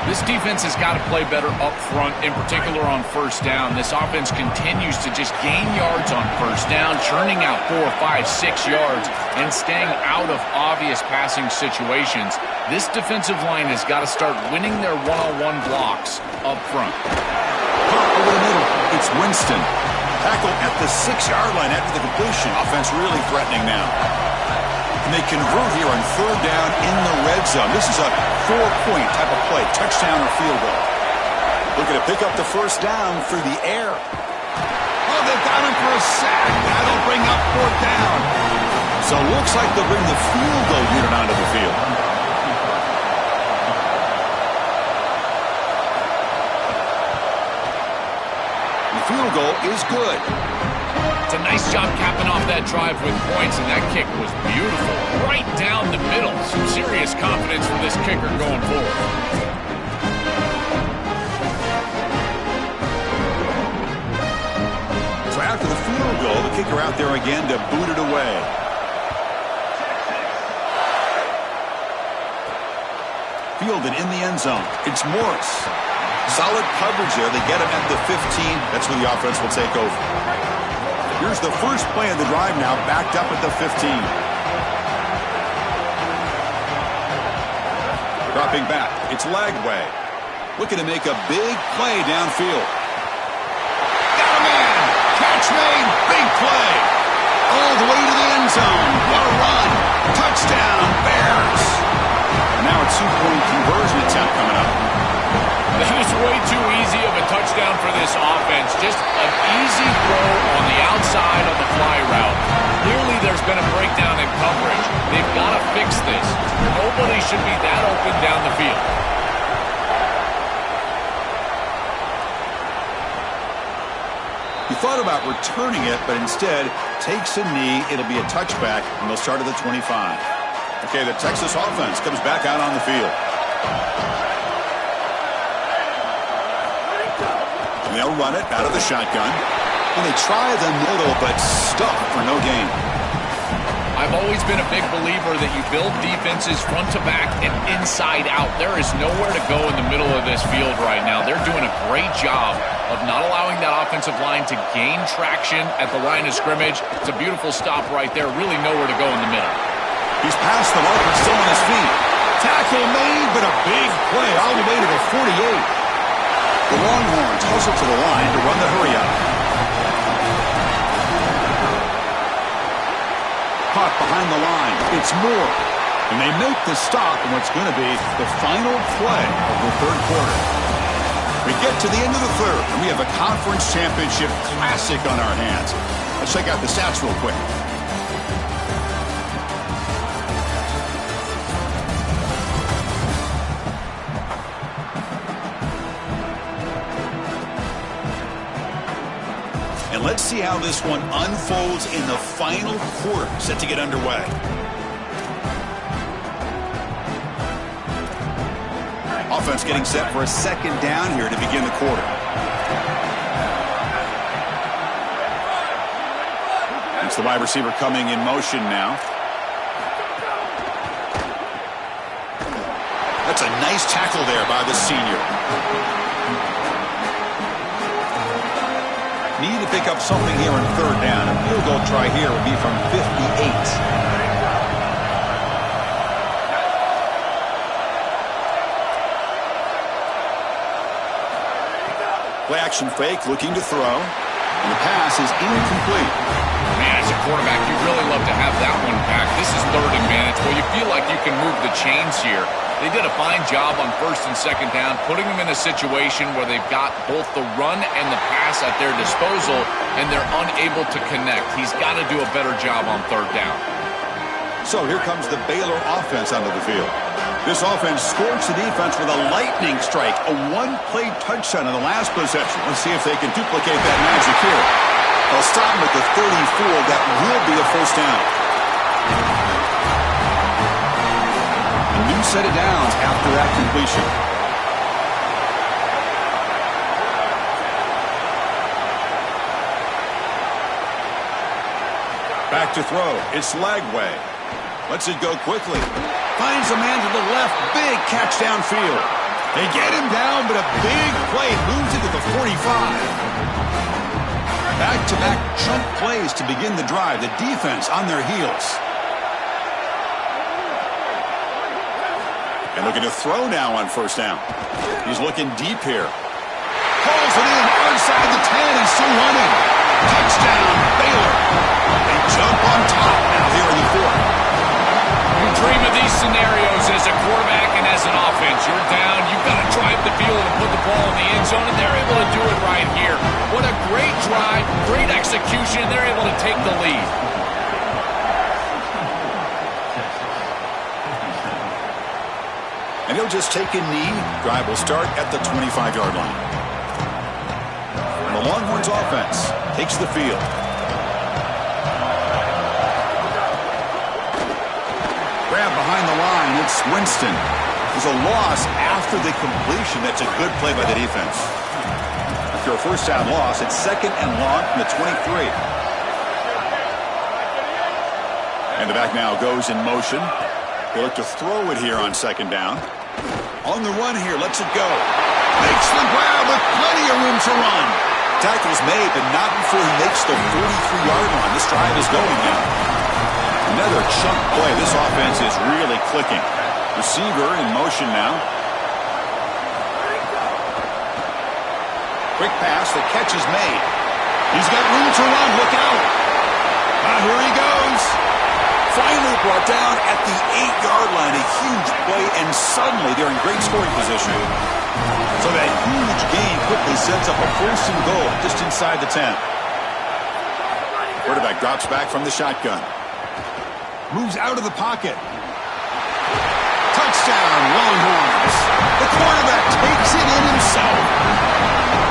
This defense has got to play better up front, in particular on first down. This offense continues to just gain yards on first down, churning out 4, 5, 6 yards, and staying out of obvious passing situations. This defensive line has got to start winning their one-on-one blocks up front. Over the middle, it's Winston. Tackle at the 6-yard line after the completion. Offense really threatening now. And they convert here on third down in the red zone. This is a 4-point type of play, touchdown or field goal. Looking to pick up the first down through the air. Oh, they've got him for a sack. That'll bring up fourth down. So it looks like they'll bring the field goal unit onto the field. The field goal is good. It's a nice job capping off that drive with points, and that kick was beautiful. Right down the middle. Some serious confidence for this kicker going forward. So after the field goal, the kicker out there again to boot it away. Fielded in the end zone. It's Morris. Solid coverage there. They get him at the 15. That's where the offense will take over. Here's the first play of the drive now, backed up at the 15. Dropping back. It's Lagway. Looking to make a big play downfield. Got a man. Catch made. Big play. All the way to the end zone. What a run. Touchdown, Bears. Now a 2-point conversion attempt coming up. That was way too easy of a touchdown for this offense. Just an easy throw on the outside of the fly route. Clearly there's been a breakdown in coverage. They've got to fix this. Nobody should be that open down the field. He thought about returning it, but instead takes a knee. It'll be a touchback, and they'll start at the 25. Okay, the Texas offense comes back out on the field. And they'll run it out of the shotgun. And they try the middle, but stuck for no gain. I've always been a big believer that you build defenses front to back and inside out. There is nowhere to go in the middle of this field right now. They're doing a great job of not allowing that offensive line to gain traction at the line of scrimmage. It's a beautiful stop right there. Really nowhere to go in the middle. He's past the mark, but still on his feet. Tackle made, but a big play all the way to the 48. The Longhorns hustle to the line to run the hurry-up. Caught behind the line. It's Moore. And they make the stop in what's going to be the final play of the third quarter. We get to the end of the third, and we have a conference championship classic on our hands. Let's check out the stats real quick. And let's see how this one unfolds in the final quarter, set to get underway. Offense getting set for a second down here to begin the quarter. It's the wide receiver coming in motion now. That's a nice tackle there by the senior. Need to pick up something here on third down. A field goal try here would be from 58. Play action fake, looking to throw. And the pass is incomplete. Man, as a quarterback, you'd really love to have that one back. This is third and managed. Well, you feel like you can move the chains here. They did a fine job on first and second down, putting them in a situation where they've got both the run and the pass at their disposal, and they're unable to connect. He's got to do a better job on third down. So here comes the Baylor offense onto the field. This offense scorched the defense with a lightning strike, a one-play touchdown in the last possession. Let's see if they can duplicate that magic here. They'll stop him at the 34. That will be a first down. A new set of downs after that completion. Back to throw. It's Lagway. Lets it go quickly. Finds a man to the left. Big catch downfield. They get him down, but a big play moves it to the 45. Back-to-back chunk plays to begin the drive. The defense on their heels. And looking to throw now on first down. He's looking deep here. Pulls it in inside the 10. He's still running. Touchdown, Baylor. They jump on top now here in the fourth. dream of these scenarios as a quarterback and as an offense. You're down, you've got to drive the field and put the ball in the end zone, and they're able to do it right here. What a great drive, great execution, and they're able to take the lead. And he'll just take a knee. Drive will start at the 25-yard line. And the Longhorns offense takes the field. Grab behind the line. It's Winston. There's a loss after the completion. That's a good play by the defense. After a first down loss, it's 2nd and long from the 23. And the back now goes in motion. They look to throw it here on 2nd down. On the run here, lets it go. Makes the grab with plenty of room to run. Tackle's made, but not before he makes the 43-yard line. This drive is going now. Another chunk play. This offense is really clicking. Receiver in motion now. Quick pass. The catch is made. He's got room to run. Look out. Here he goes. Finally brought down at the 8-yard line. A huge play, and suddenly they're in great scoring position. So that huge gain quickly sets up a 1st and goal just inside the 10. Quarterback drops back from the shotgun. Moves out of the pocket. Touchdown, Longhorns. The quarterback takes it in himself.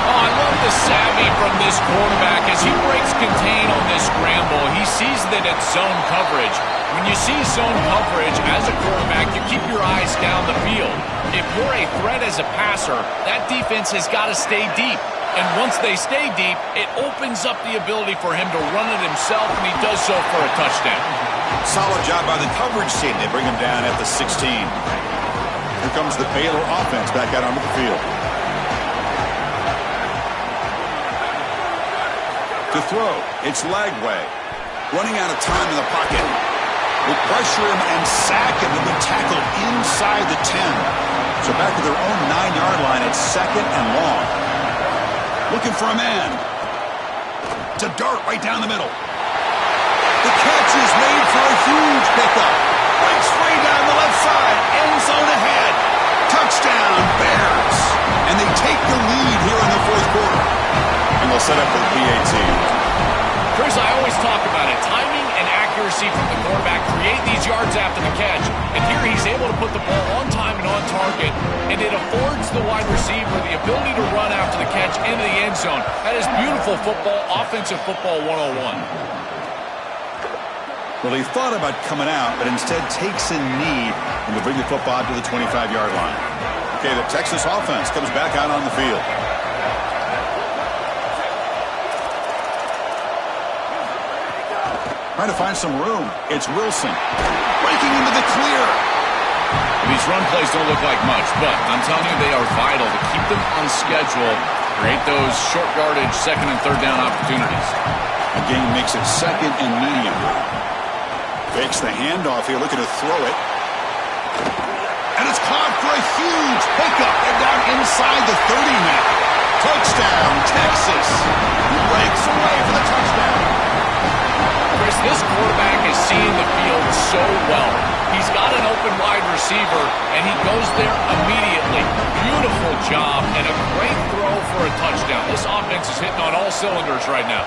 Oh, I love the savvy from this quarterback as he breaks contain on this scramble. He sees that it's zone coverage. When you see zone coverage as a quarterback, you keep your eyes down the field. If you're a threat as a passer, that defense has got to stay deep. And once they stay deep, it opens up the ability for him to run it himself, and he does so for a touchdown. Solid job by the coverage team. They bring him down at the 16. Here comes the Baylor offense back out onto the field. To throw, it's Lagway. Running out of time in the pocket. Will pressure him and sack him and be tackled inside the 10. So back to their own 9-yard line, it's 2nd and long. Looking for a man. To dart right down the middle. The catch is made for a huge pickup. Breaks free down the left side. End zone ahead. Touchdown, Bears. And they take the lead here in the 4th quarter. And they'll set up for the PAT. Chris, I always talk about it. Timing and accuracy from the quarterback create these yards after the catch. And here he's able to put the ball on time and on target. And it affords the wide receiver the ability to run after the catch into the end zone. That is beautiful football, offensive football 101. Well, he thought about coming out, but instead takes a knee and to bring the football to the 25-yard line. Okay, the Texas offense comes back out on the field. Trying to find some room. It's Wilson. Breaking into the clear. These run plays don't look like much, but I'm telling you they are vital to keep them on schedule, create those short yardage 2nd and 3rd down opportunities. The game makes it 2nd and medium. Fakes the handoff here, looking to throw it. And it's caught for a huge pickup. They're down inside the 30 now. Touchdown, Texas. Breaks away for the touchdown. Chris, this quarterback is seeing the field so well. He's got an open wide receiver, and he goes there immediately. Beautiful job, and a great throw for a touchdown. This offense is hitting on all cylinders right now.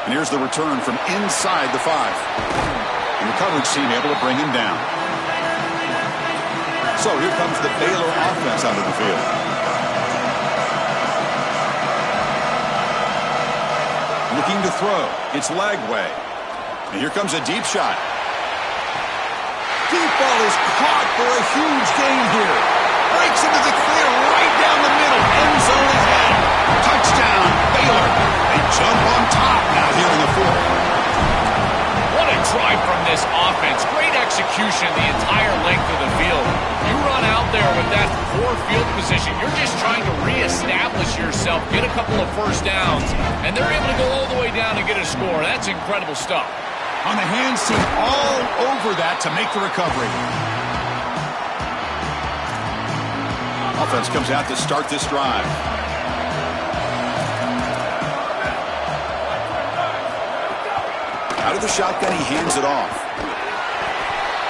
And here's the return from inside the 5. And the coverage team able to bring him down. So here comes the Baylor offense onto the field. Looking to throw. It's Lagway. And here comes a deep shot. Deep ball is caught for a huge gain here. Breaks into the clear right down the middle. End zone ahead. Touchdown, Baylor. They jump on top now here in the 4th. What a drive from this offense. Great execution the entire length of the field. You run out there with that poor field position. You're just trying to reestablish yourself, get a couple of first downs, and they're able to go all the way down and get a score. That's incredible stuff. On the hands team all over that to make the recovery. Offense comes out to start this drive. Out of the shotgun, he hands it off.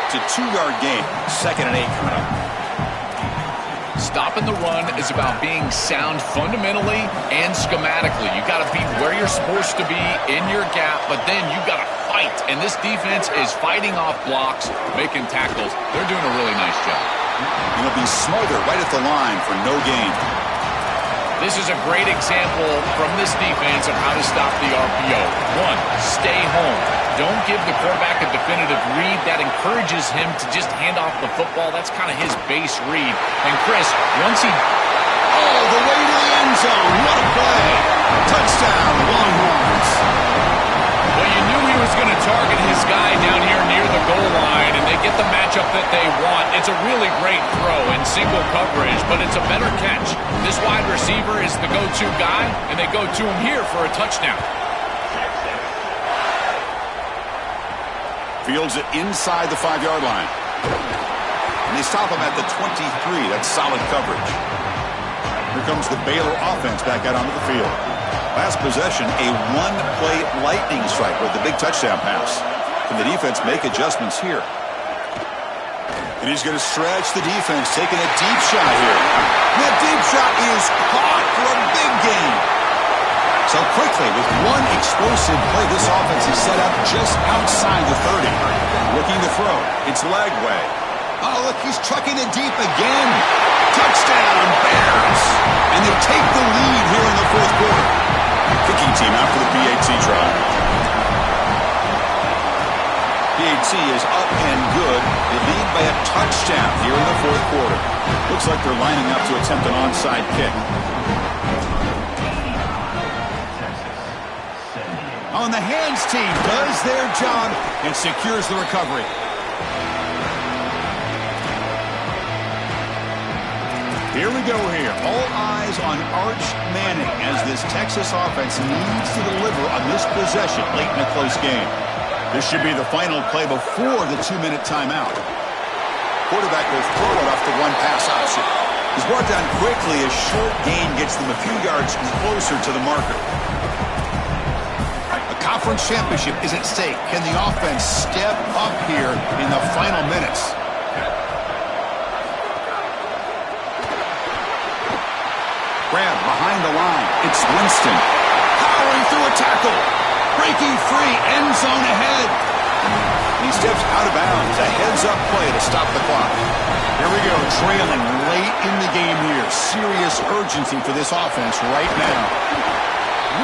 It's a 2-yard gain. 2nd and 8 coming up. Stopping the run is about being sound fundamentally and schematically. You got to be where you're supposed to be in your gap, but then you got to fight. And this defense is fighting off blocks, making tackles. They're doing a really nice job. He'll be smothered right at the line for no gain. This is a great example from this defense of how to stop the RPO. 1, stay home. Don't give the quarterback a definitive read. That encourages him to just hand off the football. That's kind of his base read. And Chris, once he... all the way to the end zone. What a play. Touchdown, Longhorns. Well, you knew he was going to target his guy down here near the goal line, and they get the matchup that they want. It's a really great throw in single coverage, but it's a better catch. This wide receiver is the go-to guy, and they go to him here for a touchdown. Fields it inside the 5-yard line. And they stop him at the 23. That's solid coverage. Here comes the Baylor offense back out onto the field. Last possession, a 1-play lightning strike with the big touchdown pass. Can the defense make adjustments here? And he's going to stretch the defense, taking a deep shot here. And that deep shot is caught for a big gain. So quickly, with one explosive play, this offense is set up just outside the 30. Looking to throw. It's Lagway. Oh, look, he's trucking it deep again. Touchdown, Bears. And they take the lead here in the 4th quarter. Kicking team out for the PAT try. PAT is up and good. They lead by a touchdown here in the 4th quarter. Looks like they're lining up to attempt an onside kick. On the hands team does their job and secures the recovery. Here we go here. All eyes on Arch Manning as this Texas offense needs to deliver on this possession late in a close game. This should be the final play before the 2-minute timeout. Quarterback will throw it off the one-pass option. He's brought down quickly as short gain gets them a few yards closer to the marker. A conference championship is at stake. Can the offense step up here in the final minutes? Grab behind the line. It's Winston. Powering through a tackle. Breaking free. End zone ahead. He steps out of bounds. A heads-up play to stop the clock. Here we go. Trailing late in the game here. Serious urgency for this offense right now.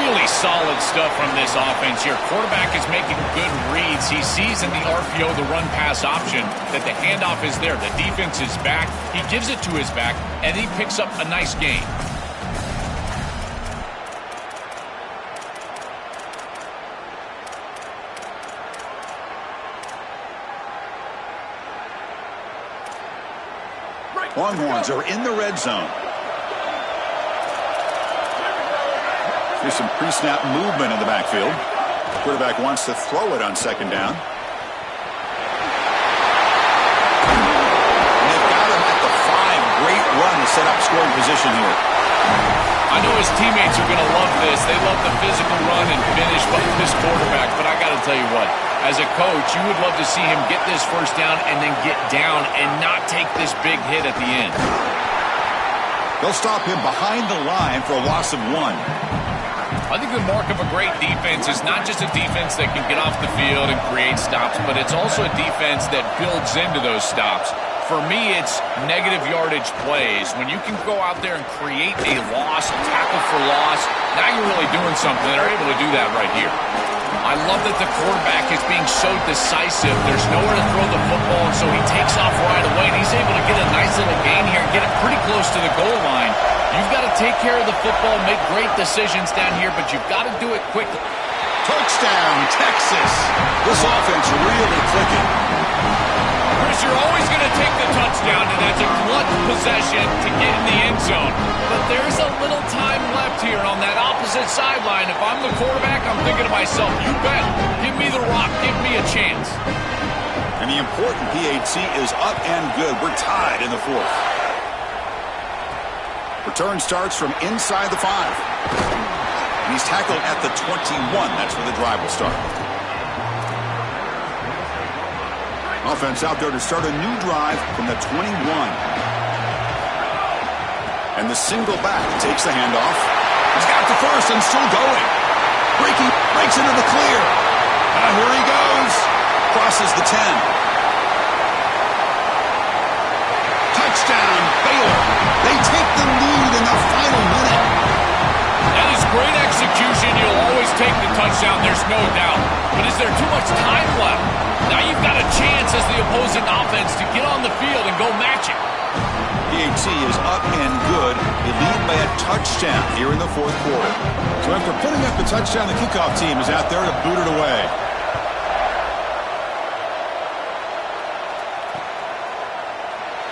Really solid stuff from this offense here. Quarterback is making good reads. He sees in the RPO the run-pass option that the handoff is there. The defense is back. He gives it to his back, and he picks up a nice gain. Longhorns are in the red zone. Here's some pre-snap movement in the backfield. Quarterback wants to throw it on 2nd down. And they've got him at the 5. Great run to set up scoring position here. I know his teammates are going to love this. They love the physical run and finish by this quarterback. But I got to tell you what, as a coach, you would love to see him get this first down and then get down and not take this big hit at the end. They'll stop him behind the line for a loss of 1. I think the mark of a great defense is not just a defense that can get off the field and create stops, but it's also a defense that builds into those stops. For me, it's negative yardage plays. When you can go out there and create a loss, tackle for loss, now you're really doing something. They're able to do that right here. I love that the quarterback is being so decisive. There's nowhere to throw the football, and so he takes off right away, and he's able to get a nice little gain here and get it pretty close to the goal line. You've got to take care of the football, make great decisions down here, but you've got to do it quickly. Touchdown, Texas. This offense really clicking. Chris, you're always going to take the touchdown, and that's a clutch possession to get in the end zone. But there's a little time left here on that opposite sideline. If I'm the quarterback, I'm thinking to myself, you bet. Give me the rock. Give me a chance. And the important PAT is up and good. We're tied in the 4th. Return starts from inside the 5. And he's tackled at the 21. That's where the drive will start. Offense out there to start a new drive from the 21. And the single back takes the handoff. He's got the first and still going. Breaks into the clear. Here he goes. Crosses the 10. Touchdown, Baylor. They take the lead in the final minute. That is great execution. You'll always take the touchdown, there's no doubt. But is there too much time left? Now you've got a chance as the opposing offense to get on the field and go match it. PAT is up and good. They lead by a touchdown here in the fourth quarter. So after putting up the touchdown, the kickoff team is out there to boot it away.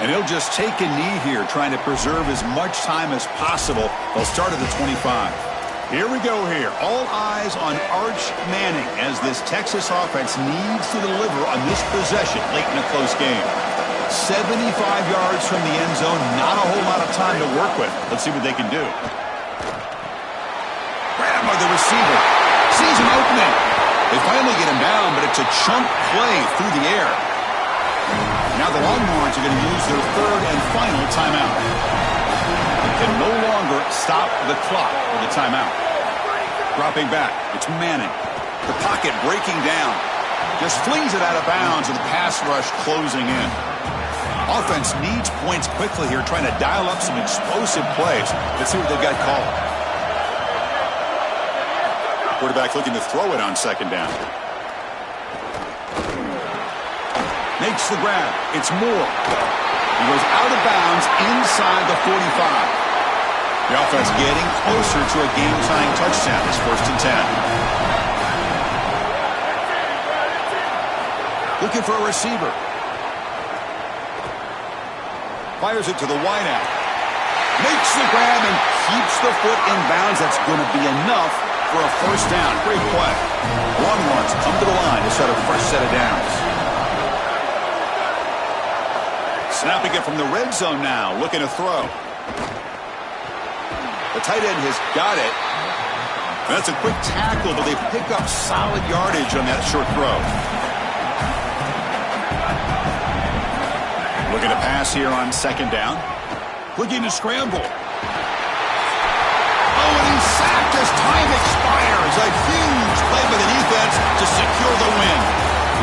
And he'll just take a knee here, trying to preserve as much time as possible. They'll start at the 25. Here we go here. All eyes on Arch Manning as this Texas offense needs to deliver on this possession late in a close game. 75 yards from the end zone, not a whole lot of time to work with. Let's see what they can do. Grab by the receiver. Sees an opening. They finally get him down, but it's a chunk play through the air. Now the Longhorns are going to use their third and final timeout. They can no longer stop the clock with a timeout. Dropping back, it's Manning. The pocket breaking down. Just flings it out of bounds with the pass rush closing in. Offense needs points quickly here, trying to dial up some explosive plays. Let's see what they've got called. Quarterback looking to throw it on second down. Makes the grab. It's Moore. He goes out of bounds inside the 45. The offense getting closer to a game-tying touchdown. It's 1st and 10. Looking for a receiver. Fires it to the wideout. Makes the grab and keeps the foot in bounds. That's going to be enough for a first down. Great play. Longhorns come to the line to start a fresh set of downs. Snapping it from the red zone now. Looking to throw. The tight end has got it. That's a quick tackle, but they pick up solid yardage on that short throw. Looking to pass here on second down. Looking to scramble. Oh, and he's sacked as time expires. A huge play by the defense to secure the win.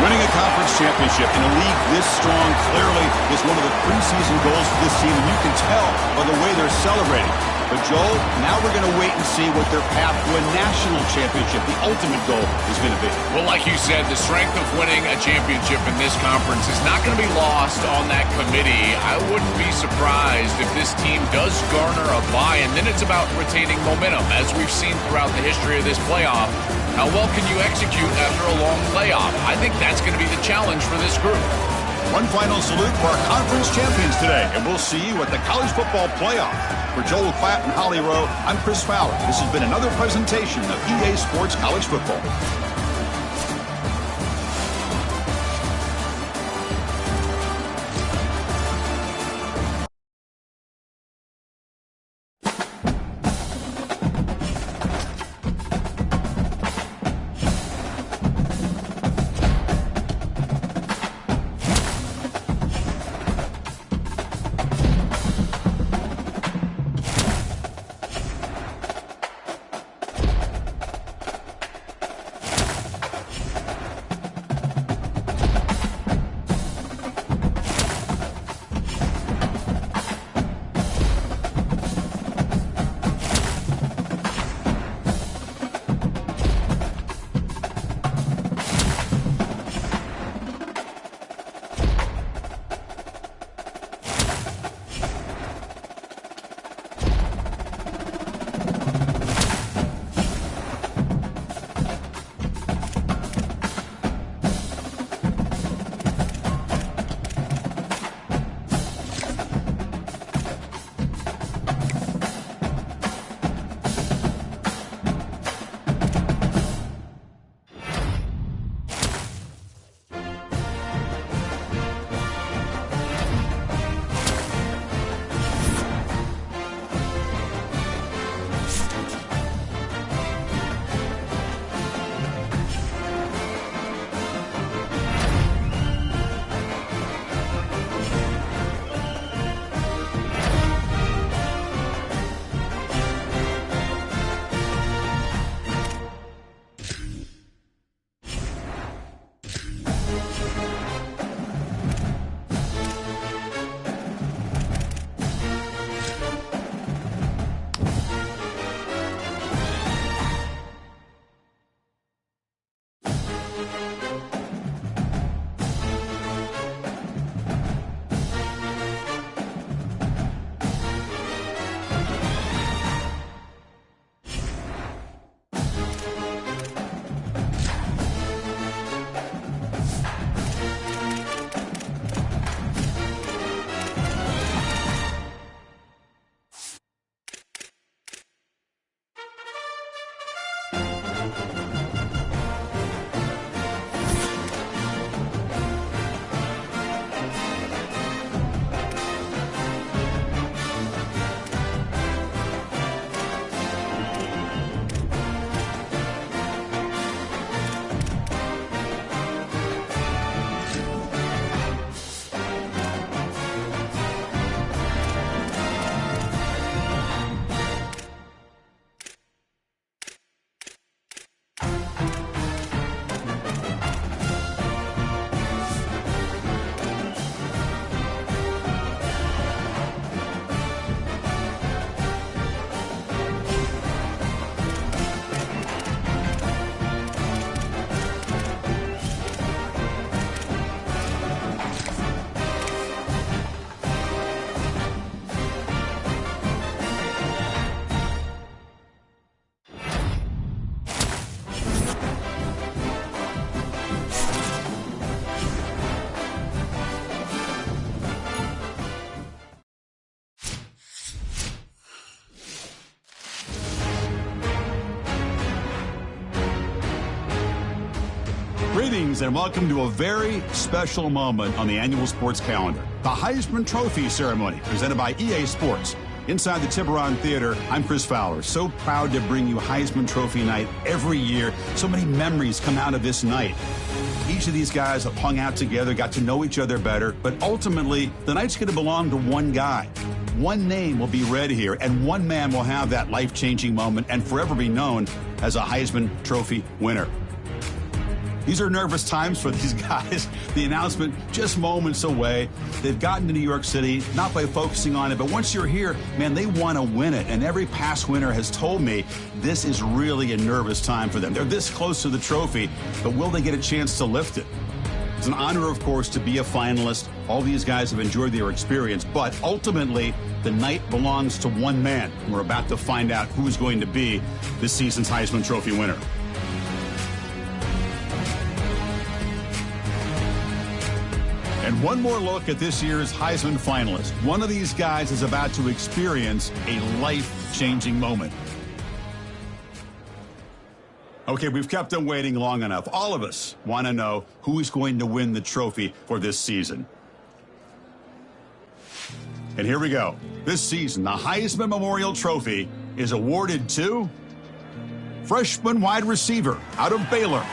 Winning a conference championship in a league this strong clearly is one of the preseason goals for this team, and you can tell by the way they're celebrating. But, Joel, now we're going to wait and see what their path to a national championship, the ultimate goal, is going to be. Well, like you said, the strength of winning a championship in this conference is not going to be lost on that committee. I wouldn't be surprised if this team does garner a bye, and then it's about retaining momentum, as we've seen throughout the history of this playoff. How well can you execute after a long playoff? I think that's going to be the challenge for this group. One final salute for our conference champions today, and we'll see you at the college football playoff. For Joel Klatt and Holly Rowe, I'm Chris Fowler. This has been another presentation of EA Sports College Football. Greetings and welcome to a very special moment on the annual sports calendar. The Heisman Trophy ceremony presented by EA Sports. Inside the Tiburon Theater, I'm Chris Fowler. So proud to bring you Heisman Trophy night every year. So many memories come out of this night. Each of these guys have hung out together, got to know each other better, but ultimately, the night's going to belong to one guy. One name will be read here, and one man will have that life-changing moment and forever be known as a Heisman Trophy winner. These are nervous times for these guys. The announcement just moments away. They've gotten to New York City, not by focusing on it, but once you're here, man, they want to win it. And every past winner has told me this is really a nervous time for them. They're this close to the trophy, but will they get a chance to lift it? It's an honor, of course, to be a finalist. All these guys have enjoyed their experience, but ultimately, the night belongs to one man. We're about to find out who's going to be this season's Heisman Trophy winner. And one more look at this year's Heisman finalist. One of these guys is about to experience a life-changing moment. Okay, we've kept them waiting long enough. All of us want to know who is going to win the trophy for this season. And here we go. This season, the Heisman Memorial Trophy is awarded to freshman wide receiver out of Baylor,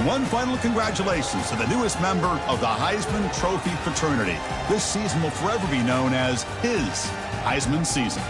one final congratulations to the newest member of the Heisman Trophy fraternity. This season will forever be known as his Heisman season.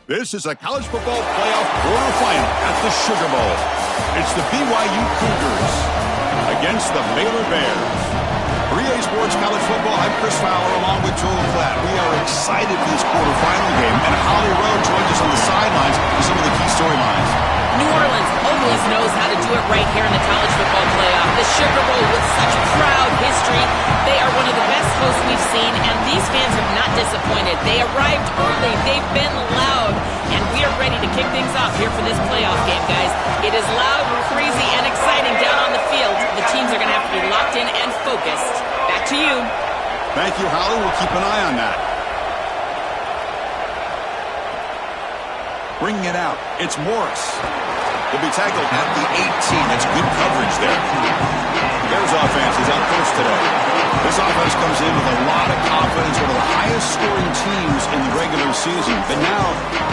This is a college football playoff quarterfinal at the Sugar Bowl. It's the BYU Cougars against the Baylor Bears. For EA Sports College Football, I'm Chris Fowler along with Joel Klatt. We are excited for this quarterfinal game, and Holly Rowe joins us on the sidelines with some of the key storylines. New Orleans always knows how to do it right here in the college football playoff. The Sugar Bowl with such proud history. They are one of the best hosts we've seen, and these fans have not disappointed. They arrived early. They've been loud, and we are ready to kick things off here for this playoff game, guys. It is loud, crazy, and exciting down on the field. The teams are going to have to be locked in and focused. Back to you. Thank you, Holly. We'll keep an eye on that. Bringing it out, it's Morris. Will be tackled at the 18. That's good coverage there. Bears offense is out first today. This offense comes in with a lot of confidence, one of the highest scoring teams in the regular season. But now,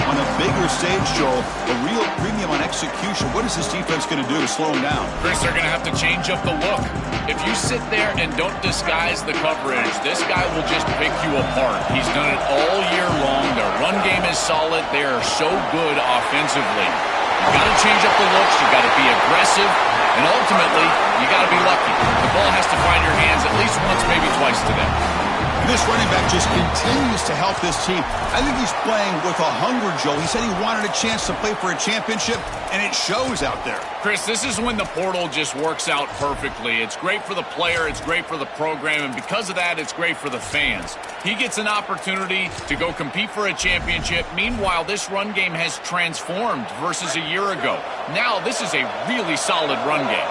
on a bigger stage, Joel, a real premium on execution. What is this defense going to do to slow them down? Chris, they're going to have to change up the look. If you sit there and don't disguise the coverage, this guy will just pick you apart. He's done it all year long. Their run game is solid. They are so good offensively. You got to change up the looks. You got to be aggressive. And ultimately, you got to be lucky. The ball has to find your hands at least once, maybe twice today. And this running back just continues to help this team. I think he's playing with a hunger, Joe. He said he wanted a chance to play for a championship, and it shows out there. Chris, this is when the portal just works out perfectly. It's great for the player. It's great for the program. And because of that, it's great for the fans. He gets an opportunity to go compete for a championship. Meanwhile, this run game has transformed versus a year ago. Now, this is a really solid run game.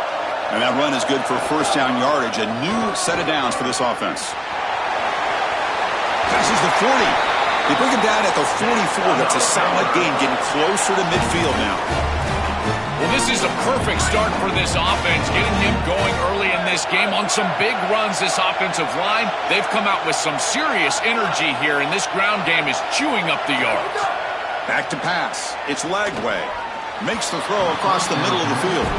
And that run is good for first down yardage. A new set of downs for this offense. Passes the 40. They bring him down at the 44. That's a solid gain, getting closer to midfield now. Well, this is a perfect start for this offense, getting him going early in this game on some big runs. This offensive line, they've come out with some serious energy here, and this ground game is chewing up the yards. Back to pass. It's Lagway. Makes the throw across the middle of the field.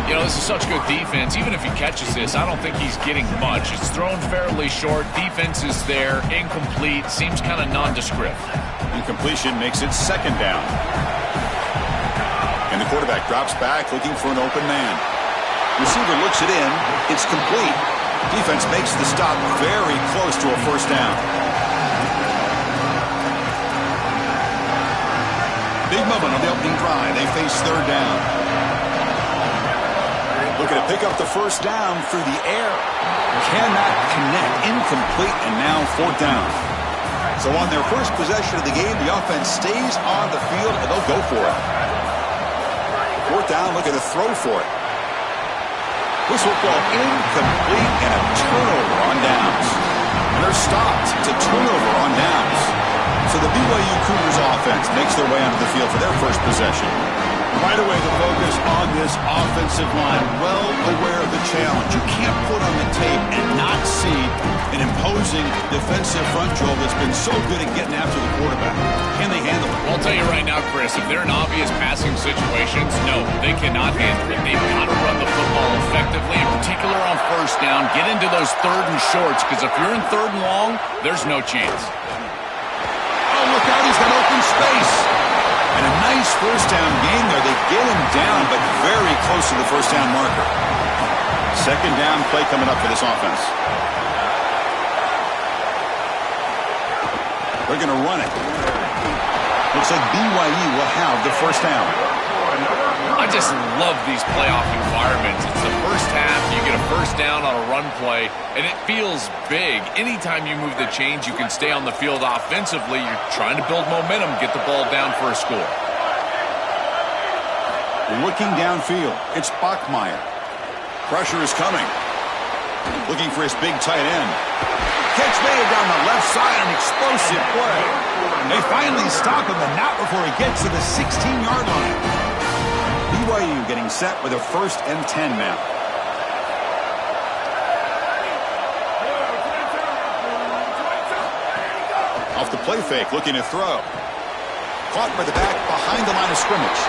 You know, this is such good defense. Even if he catches this, I don't think he's getting much. It's thrown fairly short. Defense is there. Incomplete. Seems kind of nondescript. Incompletion makes it second down. And the quarterback drops back looking for an open man. Receiver looks it in. It's complete. Defense makes the stop very close to a first down. Big moment on the opening drive. They face third down. Looking to pick up the first down through the air. Cannot connect. Incomplete, and now fourth down. So on their first possession of the game, the offense stays on the field, and they'll go for it. Fourth down, looking to throw for it. This football incomplete, and a turnover on downs. And they're stopped. It's a turnover on downs. So the BYU Cougars offense makes their way onto the field for their first possession. Right away, the focus on this offensive line, well aware of the challenge. You can't put on the tape and not see an imposing defensive front, Joel, that's been so good at getting after the quarterback. Can they handle it? Well, I'll tell you right now, Chris, if they're in obvious passing situations, no, they cannot handle it. They've got to run the football effectively, in particular on first down. Get into those third and shorts, because if you're in third and long, there's no chance. Oh, look out, he's got open space. And a nice first down gain there. They get him down, but very close to the first down marker. Second down play coming up for this offense. They're going to run it. Looks like BYU will have the first down. I just love these playoff environments. It's the first half, you get a first down on a run play, and it feels big. Anytime you move the chains, you can stay on the field offensively. You're trying to build momentum, get the ball down for a score. Looking downfield, it's Bachmeier. Pressure is coming. Looking for his big tight end. Catch made down the left side, an explosive play. They finally stop him, but not before he gets to the 16-yard line. BYU getting set with a 1st and 10 now. Off the play fake, looking to throw. Caught by the back behind the line of scrimmage.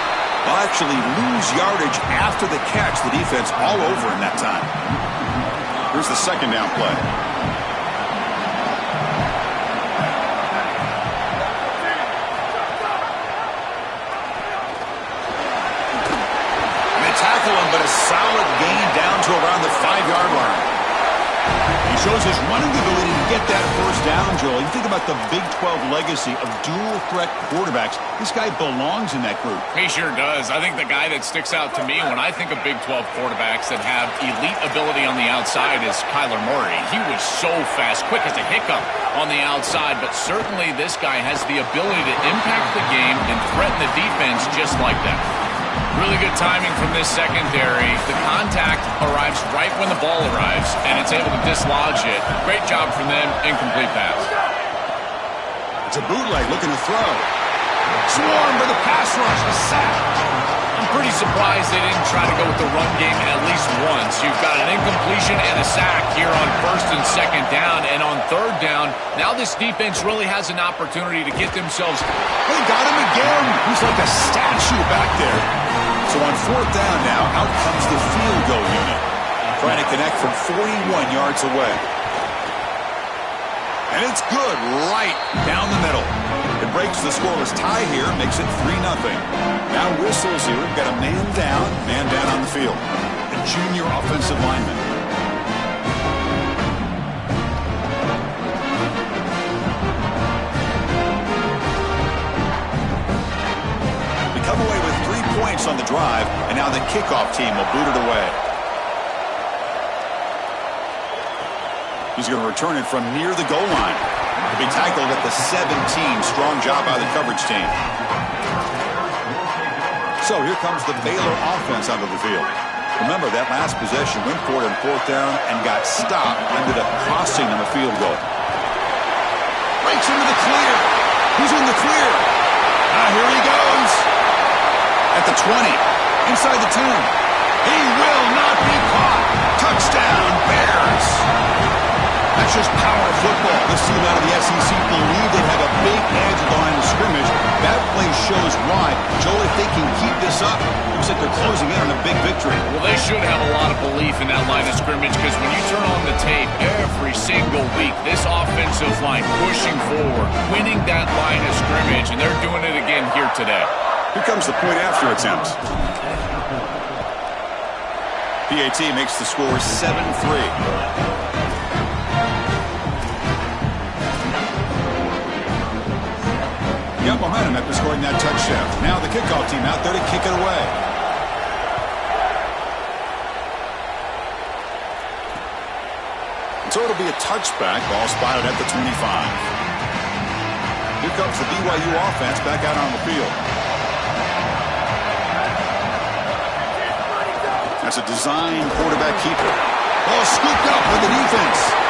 They'll actually lose yardage after the catch. The defense all over him that time. Here's the second down play. his running ability to get that first down, Joel. You think about the Big 12 legacy of dual-threat quarterbacks. This guy belongs in that group. He sure does. I think the guy that sticks out to me when I think of Big 12 quarterbacks that have elite ability on the outside is Kyler Murray. He was so fast, quick as a hiccup on the outside, but certainly this guy has the ability to impact the game and threaten the defense just like that. Really good timing from this secondary. The contact arrives right when the ball arrives, and it's able to dislodge it. Great job from them. Incomplete pass. It's a bootleg looking to throw. Swarm for the pass rush. A sack. I'm pretty surprised they didn't try to go with the run game at least once. You've got an incompletion and a sack here on first and second down. And on third down, now this defense really has an opportunity to get themselves. They got him again. He's like a statue back there. So on fourth down now, out comes the field goal unit. Trying to connect from 41 yards away. And it's good right down the middle. It breaks the scoreless tie here, makes it 3-0. Now whistles here. We've got a man down on the field. A junior offensive lineman. We come away with 3 points on the drive, and now the kickoff team will boot it away. He's going to return it from near the goal line. To be tackled at the 17. Strong job by the coverage team. So here comes the Baylor offense onto the field. Remember, that last possession went for it on fourth down and got stopped. Ended up costing them a field goal. Breaks into the clear. Who's in the clear? Here he goes. At the 20. Inside the 10. He will not be caught. Touchdown, Bears. That's just power football. This team out of the SEC believe they have a big edge at the line of scrimmage. That play shows why. Joel, if they can keep this up, looks like they're closing in on a big victory. Well, they should have a lot of belief in that line of scrimmage because when you turn on the tape every single week, this offensive line pushing forward, winning that line of scrimmage, and they're doing it again here today. Here comes the point after attempt. PAT makes the score 7-3. Got behind him after scoring that touchdown. Now the kickoff team out there to kick it away. So it'll be a touchback. Ball spotted at the 25. Here comes the BYU offense back out on the field. That's a design quarterback keeper. Ball scooped up with the defense.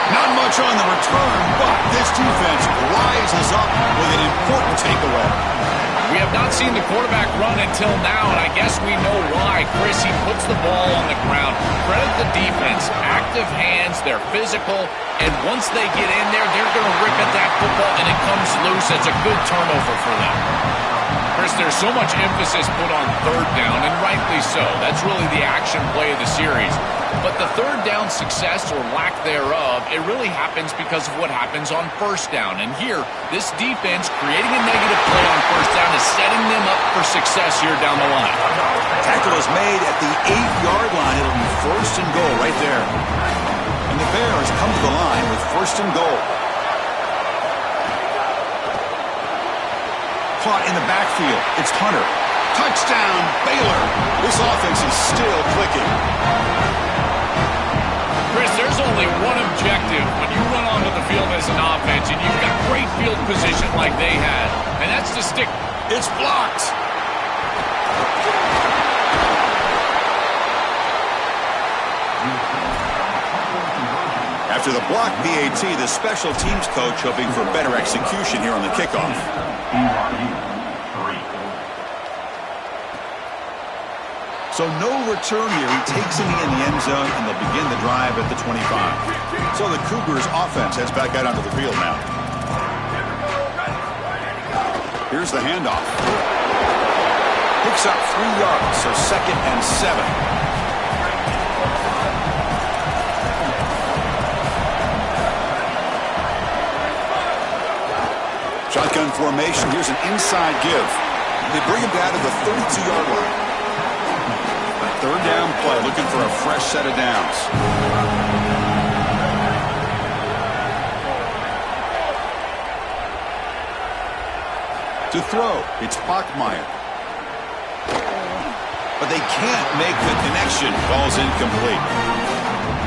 Not much on the return, but this defense rises up with an important takeaway. We have not seen the quarterback run until now, and I guess we know why. Chris, he puts the ball on the ground. Credit the defense. Active hands, they're physical, and once they get in there, they're going to rip at that football, and it comes loose. It's a good turnover for them. Chris, there's so much emphasis put on third down, and rightly so. That's really the action play of the series. But the third down success or lack thereof, it really happens because of what happens on first down. And here, this defense creating a negative play on first down is setting them up for success here down the line. Tackle is made at the 8-yard line. It'll be first and goal right there. And the Bears come to the line with first and goal. Caught in the backfield. It's Hunter. Touchdown, Baylor. This offense is still clicking. Chris, there's only one objective when you run onto the field as an offense and you've got great field position like they had, and that's to stick. It's blocked. After the block PAT, the special teams coach hoping for better execution here on the kickoff. So no return here. He takes it in the end zone, and they'll begin the drive at the 25. So the Cougars offense heads back out onto the field now. Here's the handoff. Picks up 3 yards, so 2nd and 7. Shotgun formation. Here's an inside give. They bring him down to the 32-yard line. Third down play, looking for a fresh set of downs. To throw, it's Pappoe. But they can't make the connection. Ball's incomplete.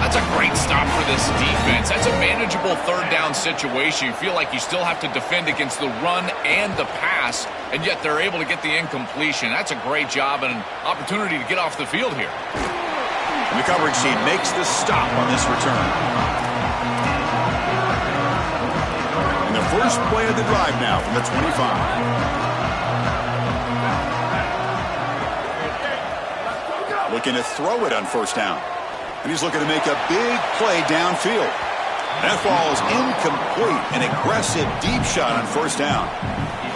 That's a great stop for this defense. That's a manageable third down situation. You feel like you still have to defend against the run and the pass, and yet they're able to get the incompletion. That's a great job and an opportunity to get off the field here. And the coverage team makes the stop on this return. And the first play of the drive now from the 25. Looking to throw it on first down. And he's looking to make a big play downfield. That ball is incomplete. An aggressive deep shot on first down.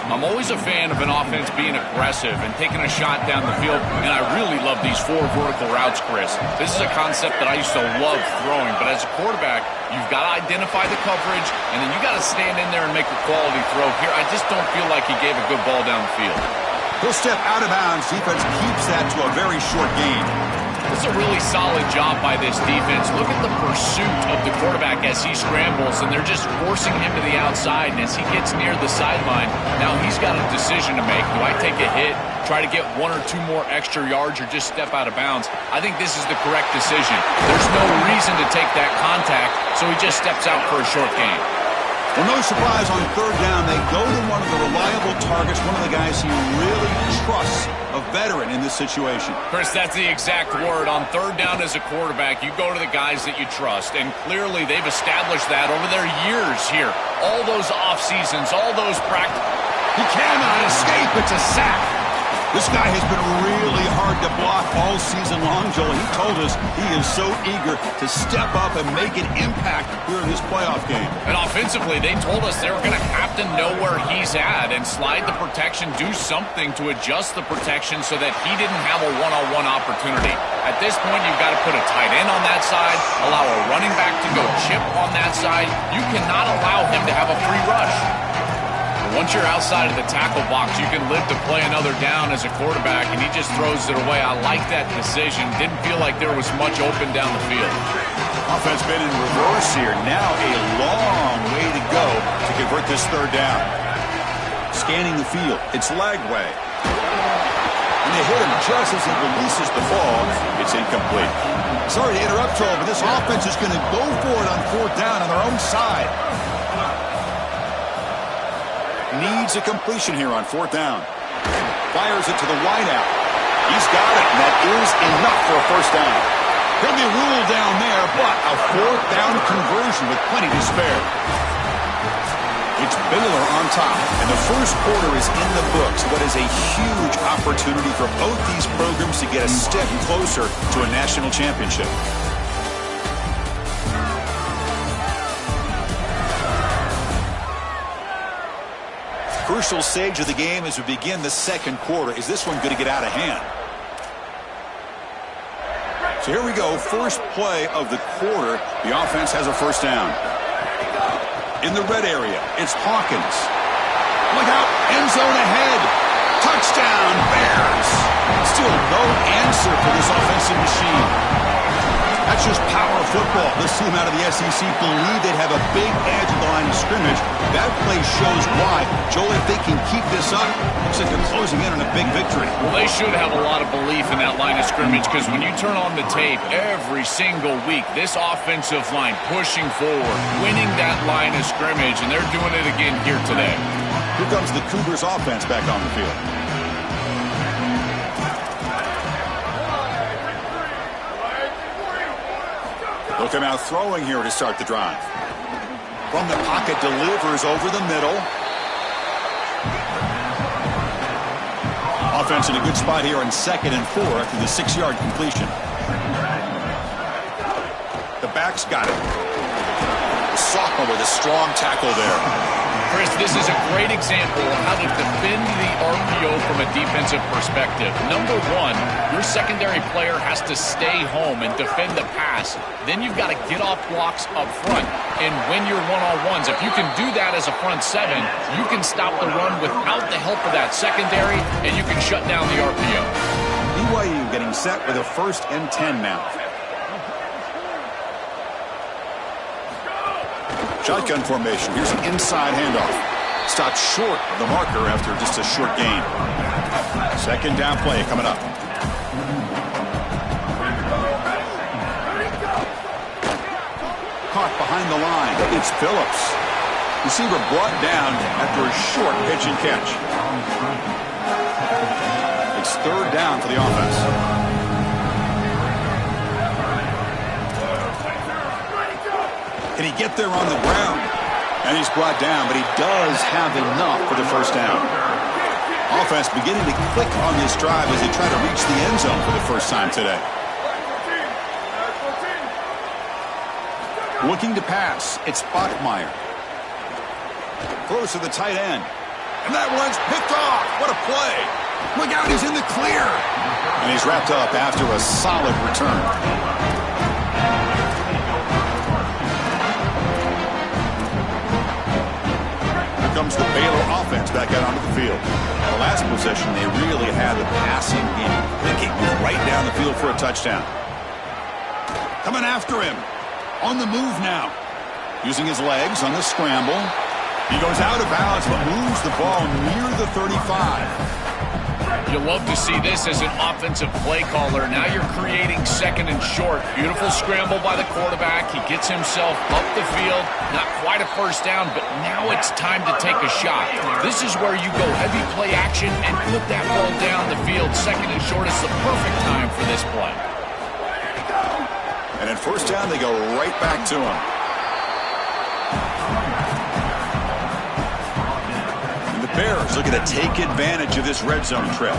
I'm always a fan of an offense being aggressive and taking a shot down the field, and I really love these 4 vertical routes, Chris. This is a concept that I used to love throwing, but as a quarterback, you've got to identify the coverage, and then you got to stand in there and make a quality throw. Here, I just don't feel like he gave a good ball down the field. He'll step out of bounds. Defense keeps that to a very short gain. This is a really solid job by this defense. Look at the pursuit of the quarterback as he scrambles, and they're just forcing him to the outside. And as he gets near the sideline, now he's got a decision to make. Do I take a hit, try to get 1 or 2 more extra yards, or just step out of bounds? I think this is the correct decision. There's no reason to take that contact, so he just steps out for a short gain. Well, no surprise on third down. They go to one of the reliable targets, one of the guys he really trusts, a veteran in this situation. Chris, that's the exact word. On third down as a quarterback, you go to the guys that you trust, and clearly they've established that over their years here. All those off seasons, all those practice. He cannot escape. It's a sack. This guy has been really hard to block all season long, Joel. He told us he is so eager to step up and make an impact here in this playoff game. And offensively, they told us they were going to have to know where he's at and slide the protection, do something to adjust the protection so that he didn't have a one-on-one opportunity. At this point, you've got to put a tight end on that side, allow a running back to go chip on that side. You cannot allow him to have a free rush. Once you're outside of the tackle box, you can live to play another down as a quarterback, and he just throws it away. I like that decision. Didn't feel like there was much open down the field. Offense been in reverse here. Now a long way to go to convert this third down. Scanning the field. It's Lagway. And they hit him just as he releases the ball. It's incomplete. Sorry to interrupt, Joel, but this offense is going to go for it on fourth down on their own side. Needs a completion here on fourth down. Fires it to the wideout. He's got it, and that is enough for a first down. He'll be ruled down there, but a fourth down conversion with plenty to spare. It's Baylor on top, and the first quarter is in the books. What is a huge opportunity for both these programs to get a step closer to a national championship. Crucial stage of the game as we begin the second quarter. Is this one going to get out of hand? So here we go. First play of the quarter. The offense has a first down. In the red area, it's Hawkins. Look out. End zone ahead. Touchdown, Bears. Still no answer for this offensive machine. That's just power of football. This team out of the SEC believe they'd have a big edge at the line of scrimmage. That play shows why. Joel, if they can keep this up, looks like they're closing in on a big victory. Well, they should have a lot of belief in that line of scrimmage because when you turn on the tape every single week, this offensive line pushing forward, winning that line of scrimmage, and they're doing it again here today. Here comes the Cougars offense back on the field. They'll come out throwing here to start the drive. From the pocket, delivers over the middle. Offense in a good spot here on 2nd and 4 after the 6-yard completion. The back's got it. The sophomore with a strong tackle there. Chris, this is a great example of how to defend the RPO from a defensive perspective. Number one, your secondary player has to stay home and defend the pass. Then you've got to get off blocks up front and win your one-on-ones. If you can do that as a front seven, you can stop the run without the help of that secondary, and you can shut down the RPO. BYU getting set with a 1st and 10 now. Shotgun formation. Here's an inside handoff. Stopped short of the marker after just a short gain. Second down play coming up. Caught behind the line. It's Phillips. Receiver brought down after a short pitch and catch. It's third down for the offense. Can he get there on the ground? And he's brought down, but he does have enough for the first down. Offense beginning to click on this drive as they try to reach the end zone for the first time today. Looking to pass, it's Bachmeier. Close to the tight end. And that one's picked off. What a play. Look out, he's in the clear. And he's wrapped up after a solid return. Here comes the Baylor offense back out onto the field. The last possession, they really had the passing game clicking right down the field for a touchdown. Coming after him. On the move now. Using his legs on the scramble. He goes out of bounds but moves the ball near the 35. You love to see this as an offensive play caller. Now you're creating second and short. Beautiful scramble by the quarterback. He gets himself up the field. Not quite a first down, but now it's time to take a shot. This is where you go heavy play action and put that ball down the field. Second and short is the perfect time for this play. And at first down, they go right back to him. And the Bears looking to take advantage of this red zone trip.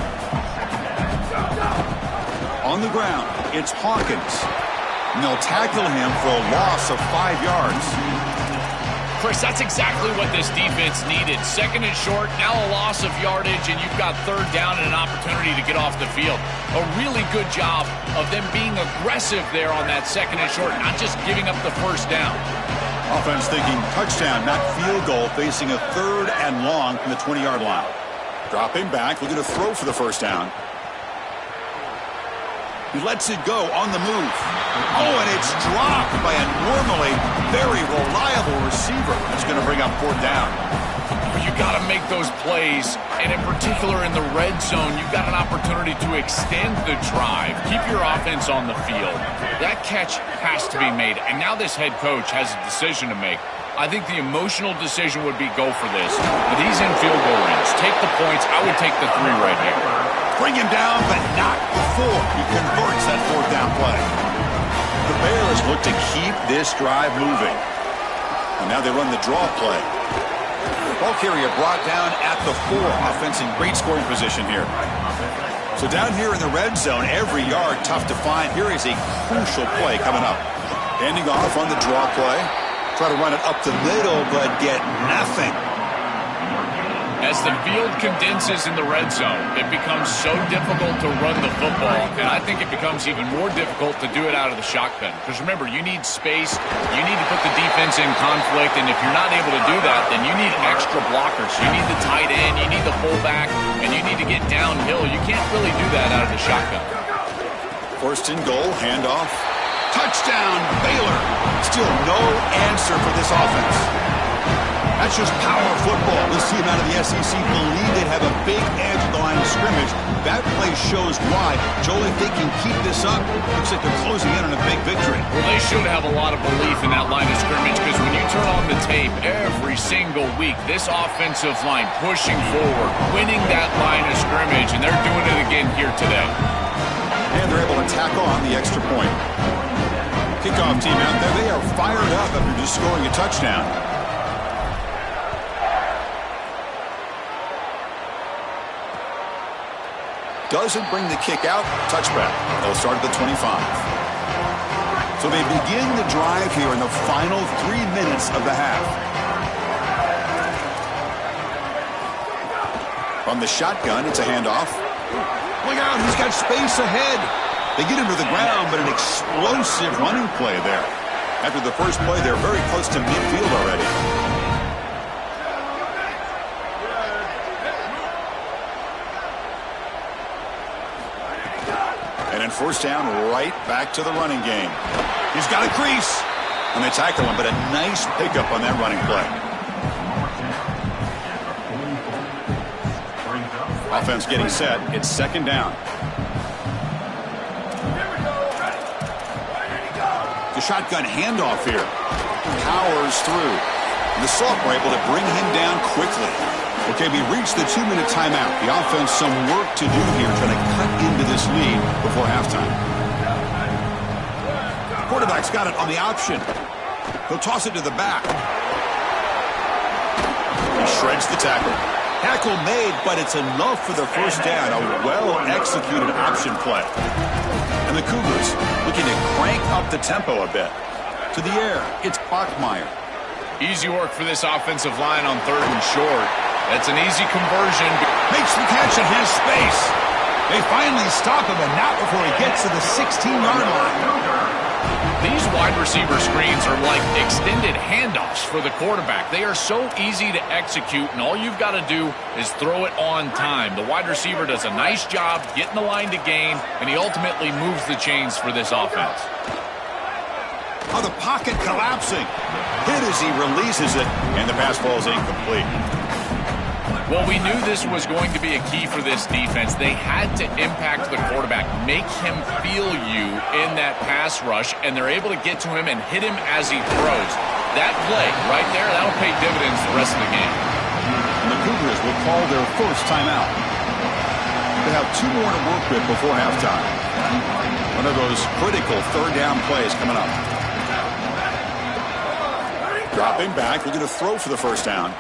On the ground, it's Hawkins. And they'll tackle him for a loss of 5 yards. Chris, that's exactly what this defense needed. Second and short, now a loss of yardage, and you've got third down and an opportunity to get off the field. A really good job of them being aggressive there on that second and short, not just giving up the first down. Offense thinking touchdown, not field goal, facing a third and long from the 20-yard line. Dropping back, looking to throw for the first down. He lets it go on the move. Oh, and it's dropped by a normally very reliable receiver. That's going to bring up fourth down. You got to make those plays, and in particular in the red zone, you've got an opportunity to extend the drive. Keep your offense on the field. That catch has to be made, and now this head coach has a decision to make. I think the emotional decision would be go for this, but he's in field goal range. Take the points. I would take the 3 right here. Bring him down, but not before he converts that fourth down play. The Bears look to keep this drive moving. And now they run the draw play. Ball carrier brought down at the 4. Offense in great scoring position here. So down here in the red zone, every yard tough to find. Here is a crucial play coming up. Handing off on the draw play. Try to run it up the middle, but get nothing. As the field condenses in the red zone, it becomes so difficult to run the football, and I think it becomes even more difficult to do it out of the shotgun. Because remember, you need space, you need to put the defense in conflict, and if you're not able to do that, then you need extra blockers. You need the tight end, you need the fullback, and you need to get downhill. You can't really do that out of the shotgun. First and goal, handoff. Touchdown, Baylor. Still no answer for this offense. That's just power football. This team out of the SEC believe they have a big edge at the line of scrimmage. That play shows why. Joel, if they can keep this up, looks like they're closing in on a big victory. Well, they should have a lot of belief in that line of scrimmage because when you turn on the tape every single week, this offensive line pushing forward, winning that line of scrimmage, and they're doing it again here today. And they're able to tack on the extra point. Kickoff team out there, they are fired up after just scoring a touchdown. Doesn't bring the kick out. Touchback. They'll start at the 25. So they begin the drive here in the final 3 minutes of the half. From the shotgun, it's a handoff. Look out, he's got space ahead. They get him to the ground, but an explosive running play there. After the first play, they're very close to midfield already. And then first down, right back to the running game. He's got a crease. And they tackle him, but a nice pickup on that running play. Offense getting set. It's second down. The shotgun handoff here. Powers through. And the Salt were able to bring him down quickly. Okay, we reached the 2-minute timeout. The offense some work to do here, trying to cut into this lead before halftime. Quarterback's got it on the option. He'll toss it to the back. He shreds the tackle. Tackle made, but it's enough for the first down. A well-executed option play. And the Cougars looking to crank up the tempo a bit. To the air, it's Bachmeier. Easy work for this offensive line on 3rd and short. That's an easy conversion. Makes the catch and has space. They finally stop him, and not before he gets to the 16-yard line. These wide receiver screens are like extended handoffs for the quarterback. They are so easy to execute, and all you've got to do is throw it on time. The wide receiver does a nice job getting the line to gain, and he ultimately moves the chains for this offense. Oh, the pocket collapsing. Hit as he releases it, and the pass falls incomplete. Well, we knew this was going to be a key for this defense. They had to impact the quarterback, make him feel you in that pass rush, and they're able to get to him and hit him as he throws. That play right there, that'll pay dividends the rest of the game. And the Cougars will call their first timeout. They have 2 more to work with before halftime. One of those critical 3rd down plays coming up. Dropping back, looking to throw for the first down.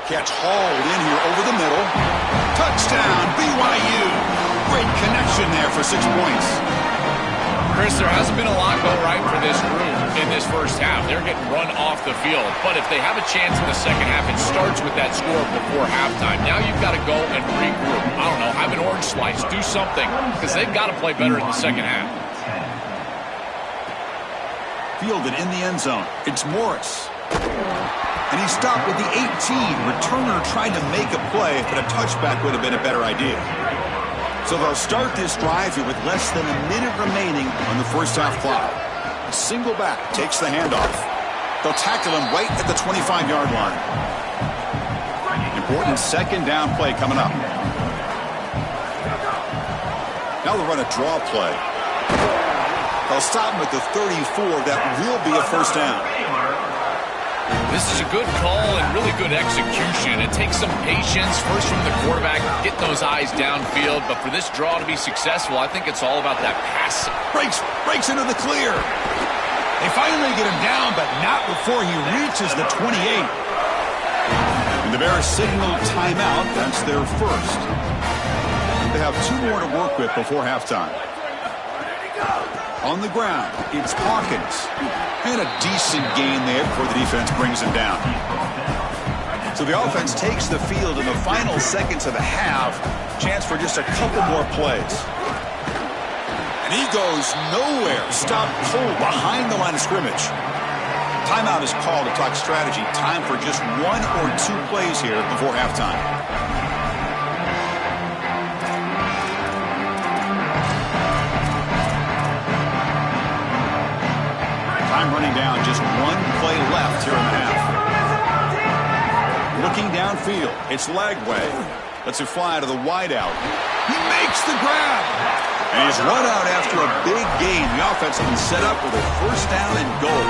Catch hauled in here over the middle. Touchdown, BYU. Great connection there for 6 points. Chris, there hasn't been a lot go right for this group in this first half. They're getting run off the field. But if they have a chance in the second half, it starts with that score before halftime. Now you've got to go and regroup. I don't know, have an orange slice, do something, because they've got to play better in the second half. Fielded in the end zone. It's Morris. And he stopped with the 18. Returner trying to make a play, but a touchback would have been a better idea. So they'll start this drive here with less than a minute remaining on the first half clock. A single back takes the handoff. They'll tackle him right at the 25-yard line. Important second down play coming up. Now they'll run a draw play. They'll stop him at the 34. That will be a first down. This is a good call and really good execution. It takes some patience, first from the quarterback, getting those eyes downfield. But for this draw to be successful, I think it's all about that pass. Breaks into the clear. They finally get him down, but not before he reaches the 28. And the Bears signal timeout. That's their first. They have 2 more to work with before halftime. On the ground, it's Hawkins. And a decent gain there before the defense brings him down. So the offense takes the field in the final seconds of the half. Chance for just a couple more plays. And he goes nowhere. Stop cold behind the line of scrimmage. Timeout is called to talk strategy. Time for just 1 or 2 plays here before halftime. Time running down, just 1 play left here in the half. Looking downfield, it's Lagway. Lets it fly to the wideout. He makes the grab. And he's run out after a big gain. The offense has been set up with a first down and goal.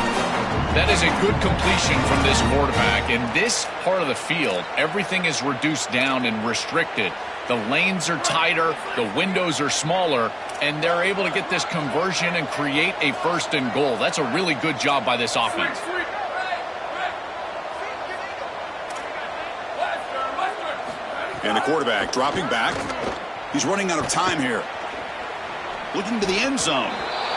That is a good completion from this quarterback. In this part of the field, everything is reduced down and restricted. The lanes are tighter, the windows are smaller, and they're able to get this conversion and create a first and goal. That's a really good job by this offense. And the quarterback dropping back. He's running out of time here. Looking to the end zone.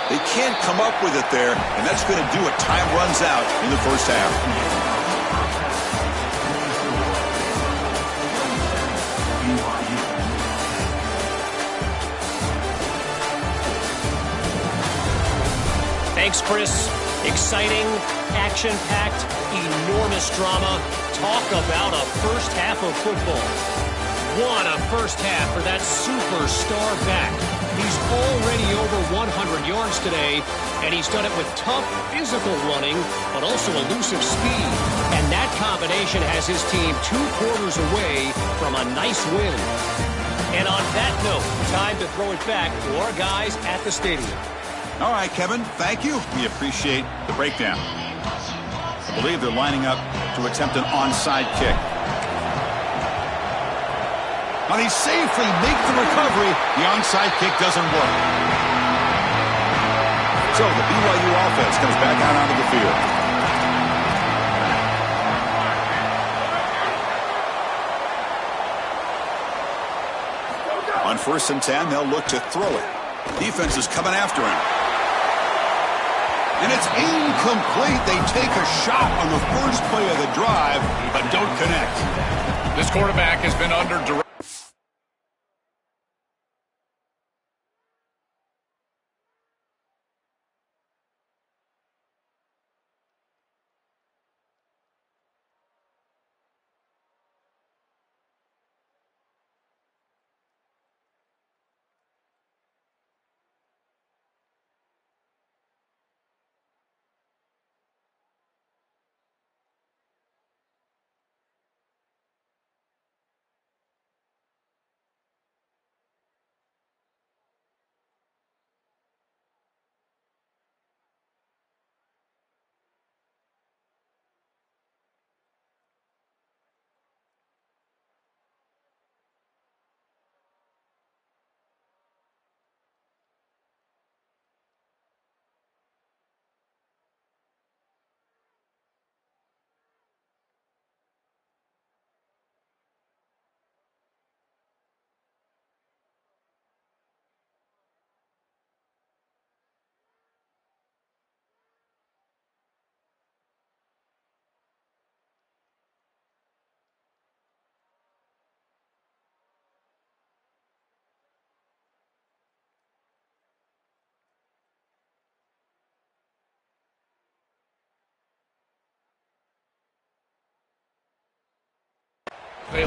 They can't come up with it there, and that's going to do it. Time runs out in the first half. Thanks, Chris. Exciting, action-packed, enormous drama. Talk about a first half of football. What a first half for that superstar back. He's already over 100 yards today, and he's done it with tough physical running, but also elusive speed. And that combination has his team 2 quarters away from a nice win. And on that note, time to throw it back to our guys at the stadium. All right, Kevin, thank you. We appreciate the breakdown. I believe they're lining up to attempt an onside kick. And he safely makes the recovery. The onside kick doesn't work. So the BYU offense comes back out onto the field. On 1st and 10, they'll look to throw it. Defense is coming after him. And it's incomplete. They take a shot on the first play of the drive, but don't connect. This quarterback has been under direct.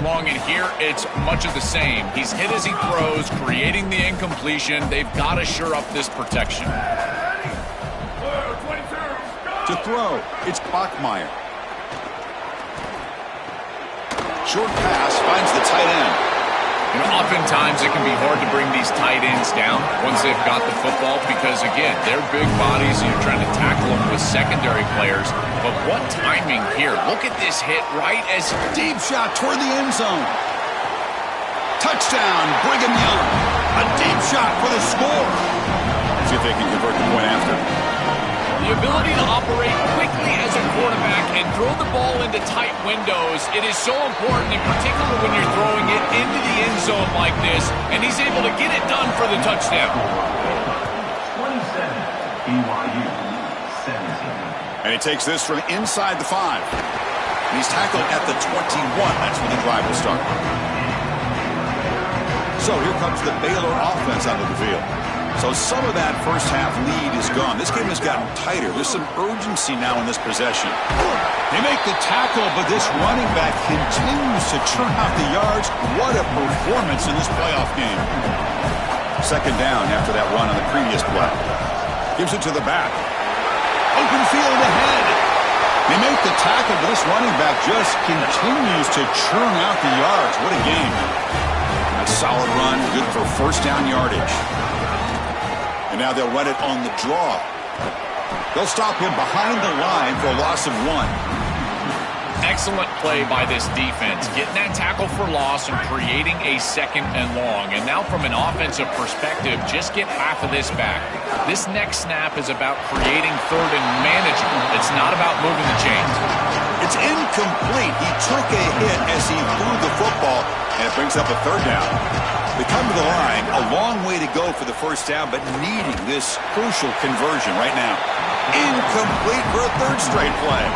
Long in here, it's much of the same. He's hit as he throws, creating the incompletion. They've got to shore up this protection. To throw, it's Bachmeier. Short pass finds the tight end. You know, oftentimes it can be hard to bring these tight ends down once they've got the football because, again, they're big bodies and you're trying to tackle them with secondary players. But what timing here. Look at this hit right as Deep shot toward the end zone. Touchdown, Brigham Young. A deep shot for the score. See if they can convert the point after. the ability to operate quickly as a quarterback and throw the ball into tight windows. It is so important, in particular when you're throwing it into the end zone like this, and he's able to get it done for the touchdown. 27, BYU, 17. And he takes this from inside the 5. And he's tackled at the 21. That's when the drive will start. So here comes the Baylor offense onto the field. So some of that first half lead is gone. This game has gotten tighter. There's some urgency now in this possession. They make the tackle, but this running back continues to churn out the yards. What a performance in this playoff game. Second down after that run on the previous play. Gives it to the back. Open field ahead. They make the tackle, but this running back just continues to churn out the yards. What a game. A solid run, good for first down yardage. And now they'll run it on the draw. They'll stop him behind the line for a loss of 1. Excellent play by this defense, getting that tackle for loss and creating a second and long. And now from an offensive perspective, just get half of this back. This next snap is about creating third and management. It's not about moving the chains. It's incomplete. He took a hit as he threw the football, and it brings up a third down. They come to the line, a long way to go for the first down, but needing this crucial conversion right now. Incomplete for a third straight play.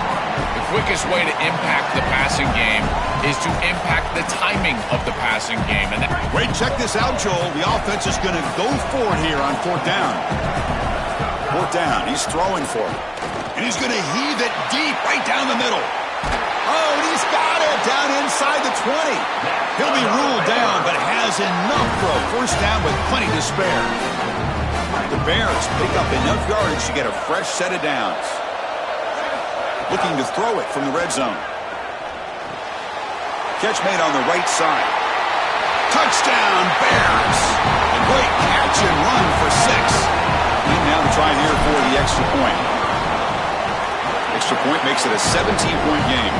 The quickest way to impact the passing game is to impact the timing of the passing game. And wait, check this out, Joel. The offense is going to go for it here on fourth down. Fourth down, he's throwing for it. And he's going to heave it deep right down the middle. Oh, and he's got it down inside the 20. He'll be ruled down, but has is enough for a first down with plenty to spare. The Bears pick up enough yardage to get a fresh set of downs. Looking to throw it from the red zone. Catch made on the right side. Touchdown, Bears! A great catch and run for 6. And now to try here for the extra point. Extra point makes it a 17-point game.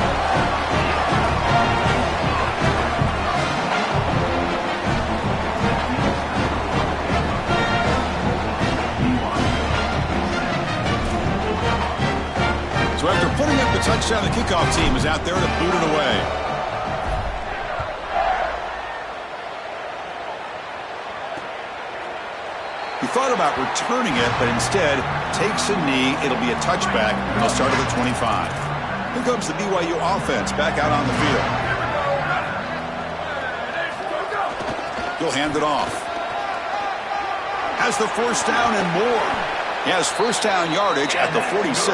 So after putting up the touchdown, the kickoff team is out there to boot it away. He thought about returning it, but instead takes a knee. It'll be a touchback. They'll start at the 25. Here comes the BYU offense back out on the field. He'll hand it off. Has the first down and more. He has first down yardage at the 46.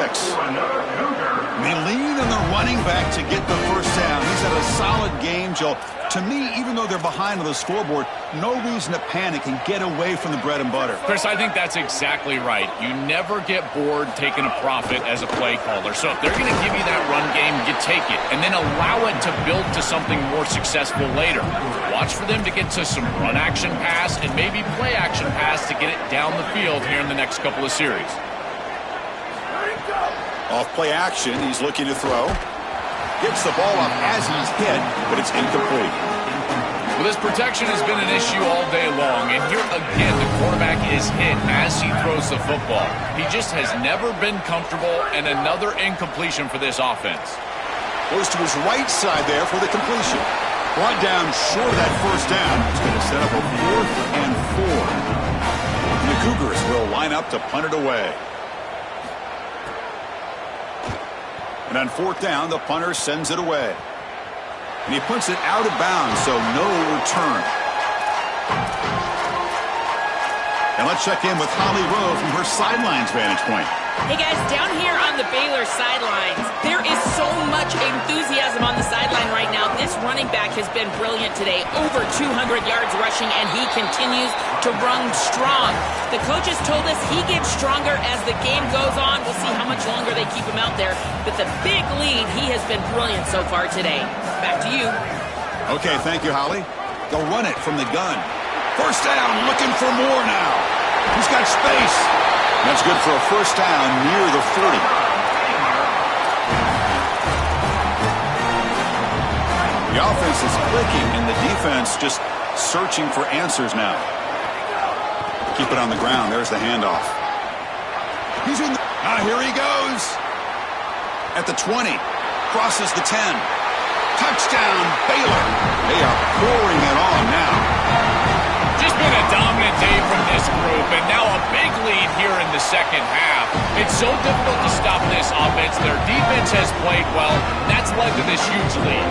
They lean on the running back to get the first down. He's had a solid game, Joe. To me, even though they're behind on the scoreboard, no reason to panic and get away from the bread and butter. Chris, I think that's exactly right. You never get bored taking a profit as a play caller. So if they're going to give you that run game, you take it. And then allow it to build to something more successful later. Watch for them to get to some run action pass and maybe play action pass to get it down the field here in the next couple of series. Off play action, he's looking to throw. Gets the ball up as he's hit, but it's incomplete. Well, this protection has been an issue all day long, and here again the quarterback is hit as he throws the football. He just has never been comfortable, and another incompletion for this offense. Goes to his right side there for the completion. Brought down short of that first down. It's going to set up a 4th and 4. And the Cougars will line up to punt it away. And on 4th down, the punter sends it away. And he puts it out of bounds, so no return. And let's check in with Holly Rowe from her sidelines vantage point. Hey guys, down here on the Baylor sidelines, there is so much enthusiasm on the sideline right now. This running back has been brilliant today. Over 200 yards rushing, and he continues to run strong. The coaches told us he gets stronger as the game goes on. We'll see how much longer they keep him out there. But the big lead, he has been brilliant so far today. Back to you. Okay, thank you, Holly. They'll run it from the gun. First down, looking for more now. He's got space. That's good for a first down near the 40. The offense is clicking, and the defense just searching for answers now. Keep it on the ground. There's the handoff. He's in. Here he goes. At the 20. Crosses the 10. Touchdown, Baylor. They are pouring it on now. Just been a dominant day from this group, and now a big lead here in the second half. It's so difficult to stop this offense. Their defense has played well, and that's led to this huge lead.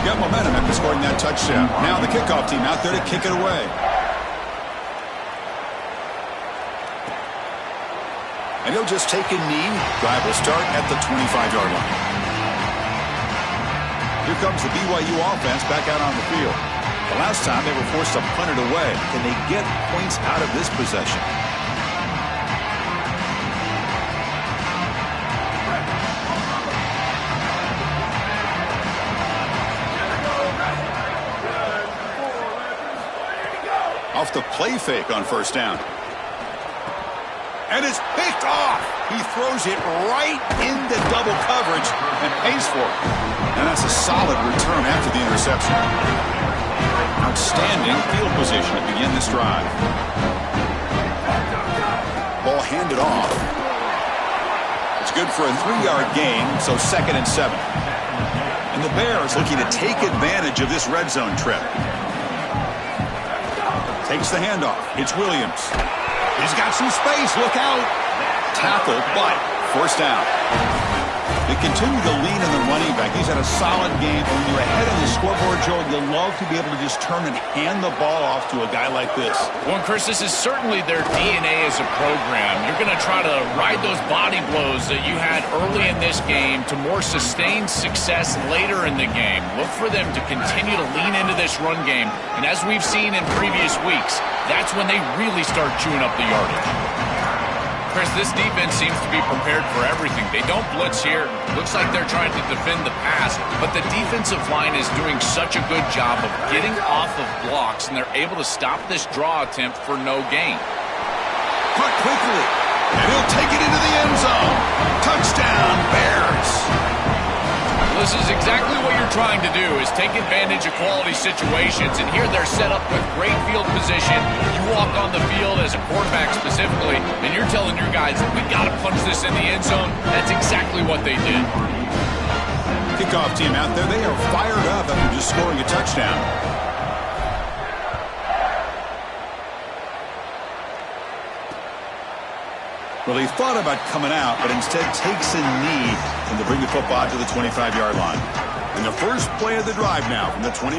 Got momentum after scoring that touchdown. Now the kickoff team out there to kick it away. And he'll just take a knee. Drive will start at the 25-yard line. Here comes the BYU offense back out on the field. The last time they were forced to punt it away. Can they get points out of this possession? Off the play fake on first down. And it's picked off. He throws it right into double coverage and pays for it. And that's a solid return after the interception. Outstanding field position to begin this drive. Ball handed off. It's good for a 3-yard gain, so 2nd and 7. And the Bears looking to take advantage of this red zone trip. Takes the handoff. It's Williams. He's got some space. Look out. Tackle, but first down. They continue to lean on the running back. He's had a solid game. When you're ahead on the scoreboard, Joe, you love to be able to just turn and hand the ball off to a guy like this. Well, Chris, this is certainly their DNA as a program. You're going to try to ride those body blows that you had early in this game to more sustained success later in the game. Look for them to continue to lean into this run game. And as we've seen in previous weeks, that's when they really start chewing up the yardage. Chris, this defense seems to be prepared for everything. They don't blitz here. Looks like they're trying to defend the pass, but the defensive line is doing such a good job of getting off of blocks, and they're able to stop this draw attempt for no gain. Caught quickly, and he'll take it into the end zone. Touchdown, Bears. This is exactly what you're trying to do, is take advantage of quality situations, and here they're set up with great field position. You walk on the field as a quarterback specifically, and you're telling your guys, we got to punch this in the end zone. That's exactly what they did. Kickoff team out there, they are fired up after just scoring a touchdown. Well, he thought about coming out, but instead takes a knee and to bring the football to the 25-yard line. And the first play of the drive now from the 25.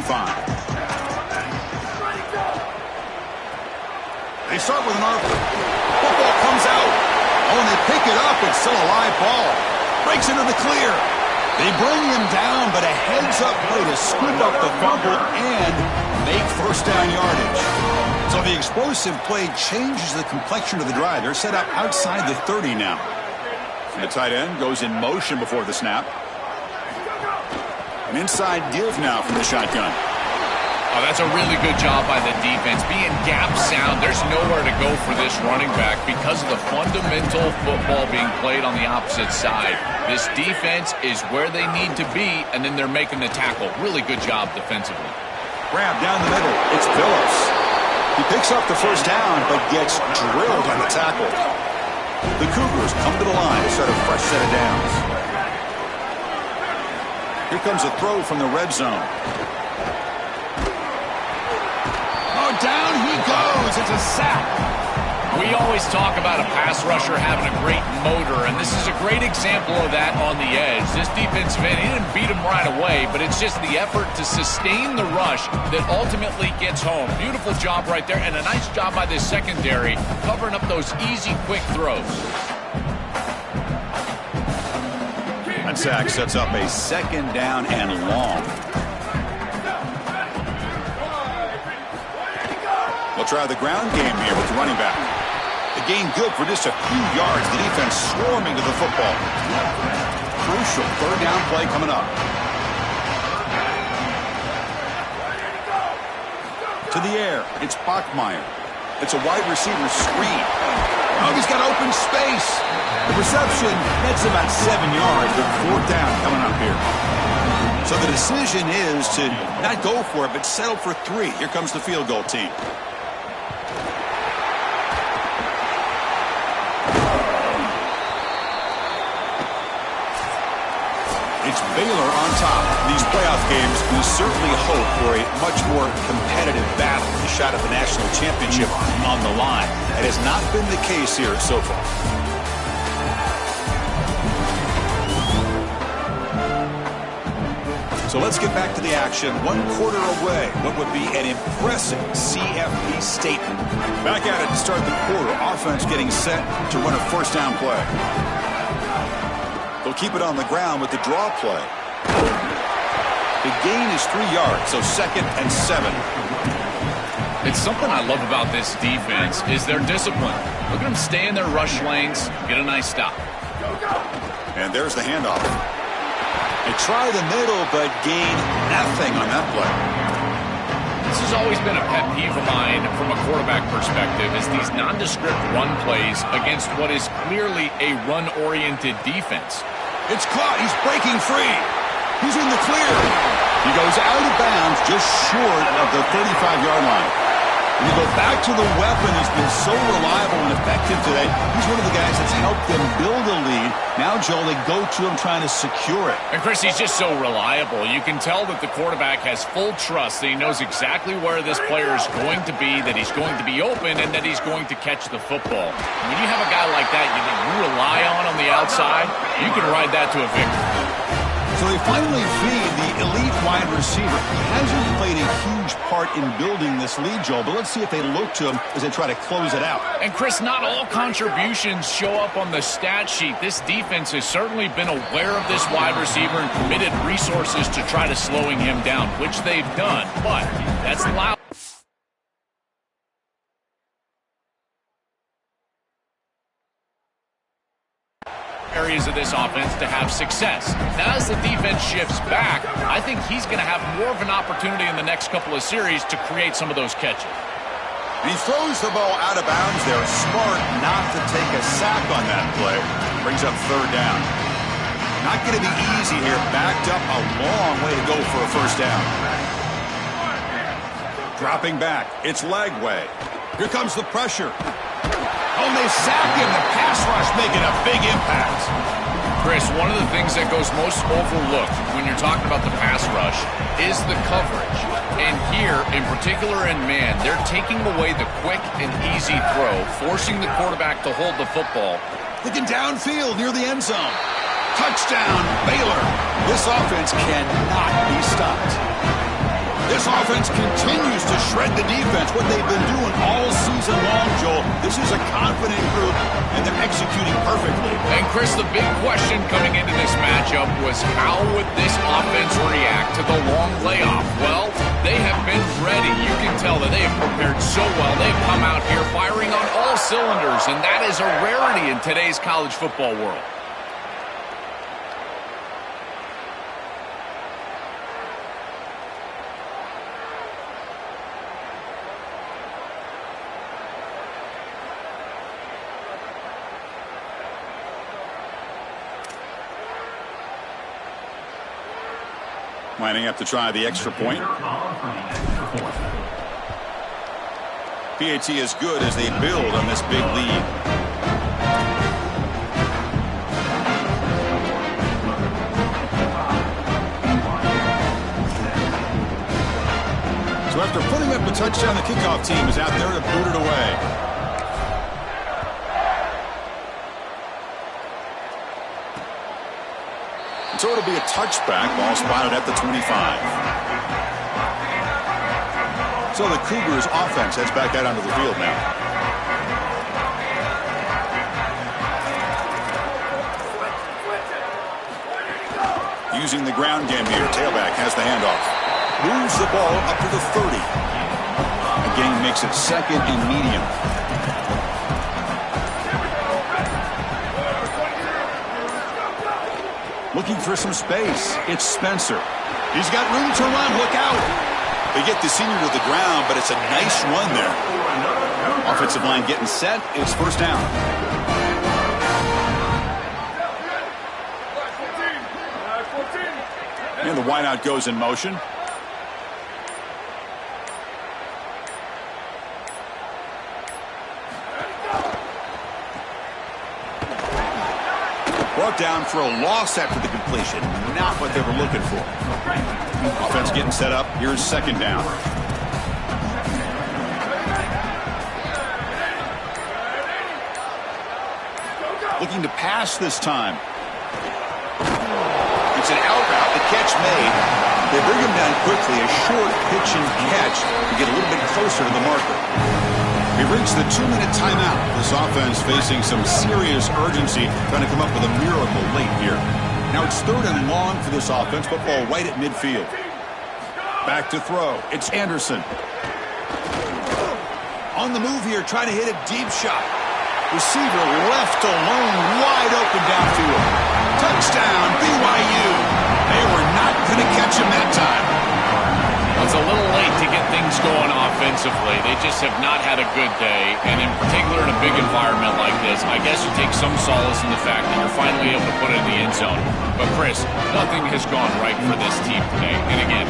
They start with an arc. Football comes out. Oh, and they pick it up. It's still a live ball. Breaks into the clear. They bring him down, but a heads-up play to scoop up the fumble and make first down yardage. So the explosive play changes the complexion of the drive. They're set up outside the 30 now. And the tight end goes in motion before the snap. An inside give now from the shotgun. Oh, that's a really good job by the defense. Being gap sound, there's nowhere to go for this running back because of the fundamental football being played on the opposite side. This defense is where they need to be, and then they're making the tackle. Really good job defensively. Grab down the middle. It's Phillips. He picks up the first down, but gets drilled on the tackle. The Cougars come to the line to start a fresh set of downs. Here comes a throw from the red zone. Oh, down he goes. It's a sack. We always talk about a pass rusher having a great motor, and this is a great example of that on the edge. This defensive end, he didn't beat him right away, but it's just the effort to sustain the rush that ultimately gets home. Beautiful job right there, and a nice job by this secondary covering up those easy, quick throws. That sack sets up a second down and long. They'll try the ground game here with the running back. The gain good for just a few yards. The defense swarming to the football. Crucial third down play coming up. To the air. It's Bachmeier. It's a wide receiver screen. Oh, he's got open space. The reception nets about 7 yards, but fourth down coming up here. So the decision is to not go for it, but settle for 3. Here comes the field goal team. It's Baylor on top. These playoff games, we certainly hope for a much more competitive battle. A shot at the national championship on the line. It has not been the case here so far. So let's get back to the action. 1 quarter away. What would be an impressive CFP statement. Back at it to start the quarter. Offense getting set to run a first down play. They'll keep it on the ground with the draw play. The gain is 3 yards, so 2nd and 7. It's something I love about this defense is their discipline. Look at them stay in their rush lanes, get a nice stop. And there's the handoff. They try the middle, but gain nothing on that play. This has always been a pet peeve of mine from a quarterback perspective is these nondescript run plays against what is clearly a run-oriented defense. It's caught. He's breaking free. He's in the clear. He goes out of bounds just short of the 35-yard line. When you go back to the weapon who's been so reliable and effective today, he's one of the guys that's helped them build a lead. Now, Joel, they go to him trying to secure it. And, Chris, he's just so reliable. You can tell that the quarterback has full trust that he knows exactly where this player is going to be, that he's going to be open, and that he's going to catch the football. When you have a guy like that you rely on the outside, you can ride that to a victory. So they finally feed the elite wide receiver. He hasn't played a huge part in building this lead, Joel, but let's see if they look to him as they try to close it out. And, Chris, not all contributions show up on the stat sheet. This defense has certainly been aware of this wide receiver and committed resources to try to slowing him down, which they've done, but that's loud. Areas of this offense to have success. Now, as the defense shifts back, I think he's going to have more of an opportunity in the next couple of series to create some of those catches. And he throws the ball out of bounds there. Smart not to take a sack on that play. Brings up third down. Not going to be easy here. Backed up a long way to go for a first down. Dropping back. It's Lagway. Here comes the pressure. Oh, and they sack him. The pass rush making a big impact. Chris, one of the things that goes most overlooked when you're talking about the pass rush is the coverage. And here, in particular in man, they're taking away the quick and easy throw, forcing the quarterback to hold the football. Looking downfield near the end zone. Touchdown, Baylor. This offense cannot be stopped. This offense continues to shred the defense, what they've been doing all season long, Joel. This is a confident group, and they're executing perfectly. And, Chris, the big question coming into this matchup was how would this offense react to the long layoff? Well, they have been ready. You can tell that they have prepared so well. They've come out here firing on all cylinders, and that is a rarity in today's college football world. Lining up to try the extra point. PAT is good as they build on this big lead. So after putting up a touchdown, the kickoff team is out there to boot it away. So it'll be a touchback. Ball spotted at the 25. So the Cougars offense heads back out onto the field now. Using the ground game here. Tailback has the handoff. Moves the ball up to the 30. Again, makes it second and medium. Looking for some space. It's Spencer. He's got room to run. Look out. They get the senior to the ground, but it's a nice run there. Offensive line getting set. It's first down. And the wideout goes in motion. Brought down for a loss after the completion. Not what they were looking for. Offense getting set up. Here's second down. Looking to pass this time. It's an out route. The catch made. They bring him down quickly. A short pitch and catch to get a little bit closer to the marker. We reached the 2-minute timeout. This offense facing some serious urgency, trying to come up with a miracle late here. Now it's third and long for this offense. Football right at midfield. Back to throw. It's Anderson. On the move here, trying to hit a deep shot. Receiver left alone, wide open downfield. Touchdown, BYU. They were not going to catch him that time. It's a little late to get things going offensively. They just have not had a good day, and in particular in a big environment like this, I guess you take some solace in the fact that you're finally able to put it in the end zone. But, Chris, nothing has gone right for this team today. And again,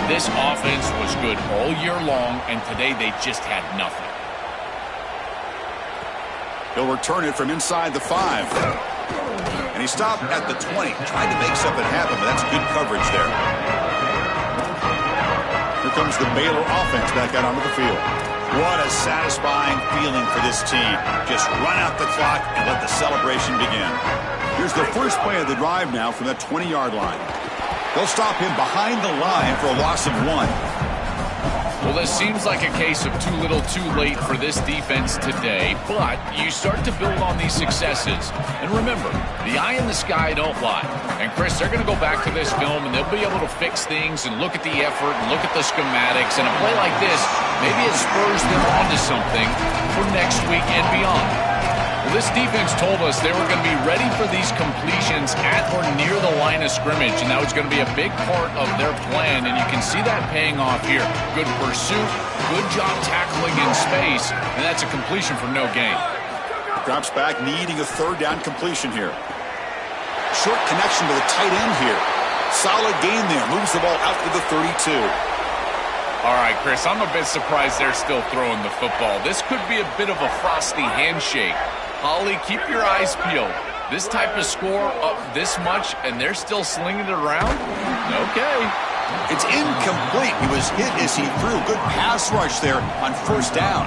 This offense was good all year long, and today they just had nothing. He'll return it from inside the 5. And he stopped at the 20, trying to make something happen, but that's good coverage there. Here comes the Baylor offense back out onto the field. What a satisfying feeling for this team. Just run out the clock and let the celebration begin. Here's the first play of the drive now from that 20-yard line. They'll stop him behind the line for a loss of 1. Well, this seems like a case of too little too late for this defense today, but you start to build on these successes. And remember, the eye in the sky don't lie. And, Chris, they're going to go back to this film, and they'll be able to fix things and look at the effort and look at the schematics. And a play like this, maybe it spurs them on to something for next week and beyond. Well, this defense told us they were going to be ready for these completions at or near the line of scrimmage, and that was going to be a big part of their plan, and you can see that paying off here. Good pursuit, good job tackling in space, and that's a completion for no gain. Drops back, needing a third down completion here. Short connection to the tight end here. Solid gain there. Moves the ball out to the 32. All right, Chris, I'm a bit surprised they're still throwing the football. This could be a bit of a frosty handshake. Holly, keep your eyes peeled. This type of score up this much, and they're still slinging it around? Okay. It's incomplete. He was hit as he threw. Good pass rush there on first down.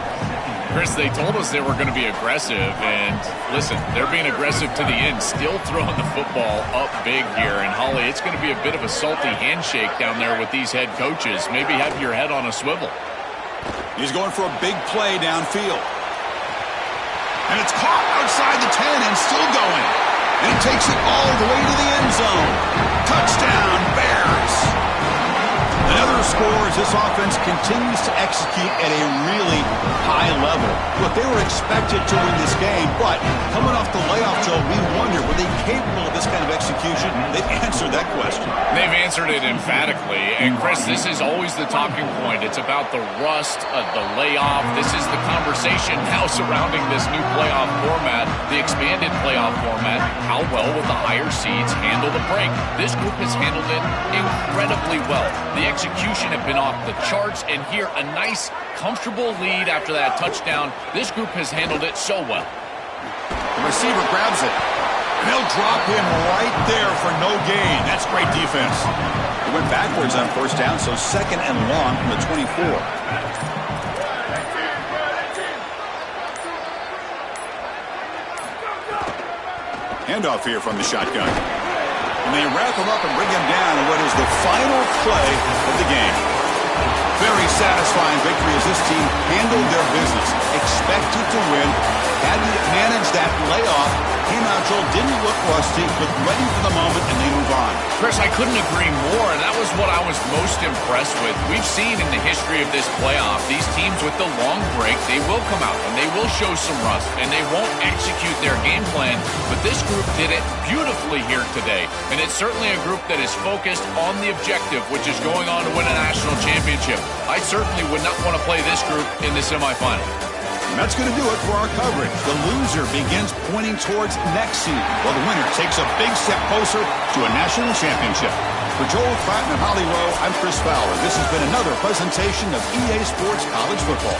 Chris, they told us they were going to be aggressive, and listen, they're being aggressive to the end, still throwing the football up big here. And, Holly, it's going to be a bit of a salty handshake down there with these head coaches. Maybe have your head on a swivel. He's going for a big play downfield. And it's caught outside the 10 and still going. And he takes it all the way to the end zone. Touchdown, Bears. Another score as this offense continues to execute at a really high level. Look, they were expected to win this game, but coming off the layoff, Joe, we wonder, were they capable of this kind of execution? They've answered that question. They've answered it emphatically. And, Chris, this is always the talking point. It's about the rust of the layoff. This is the conversation now surrounding this new playoff format, the expanded playoff format. How well will the higher seeds handle the break? This group has handled it incredibly well. The execution have been off the charts, and here a nice, comfortable lead after that touchdown. This group has handled it so well. The receiver grabs it, and they'll drop him right there for no gain. That's great defense. They went backwards on first down, so second and long from the 24. Handoff here from the shotgun. And they wrap him up and bring him down in what is the final play of the game. Very satisfying victory as this team handled their business. Expected to win. Had to manage that layoff. Came out, Joel, didn't look rusty, but ready for the moment, and they move on. Chris, I couldn't agree more. That was what I was most impressed with. We've seen in the history of this playoff, these teams with the long break, they will come out, and they will show some rust, and they won't execute their game plan. But this group did it beautifully here today. And it's certainly a group that is focused on the objective, which is going on to win a national championship. I certainly would not want to play this group in the semifinal. And that's going to do it for our coverage. The loser begins pointing towards next seed, while the winner takes a big step closer to a national championship. For Joel Pratt and Holly Rowe, I'm Chris Fowler. This has been another presentation of EA Sports College Football.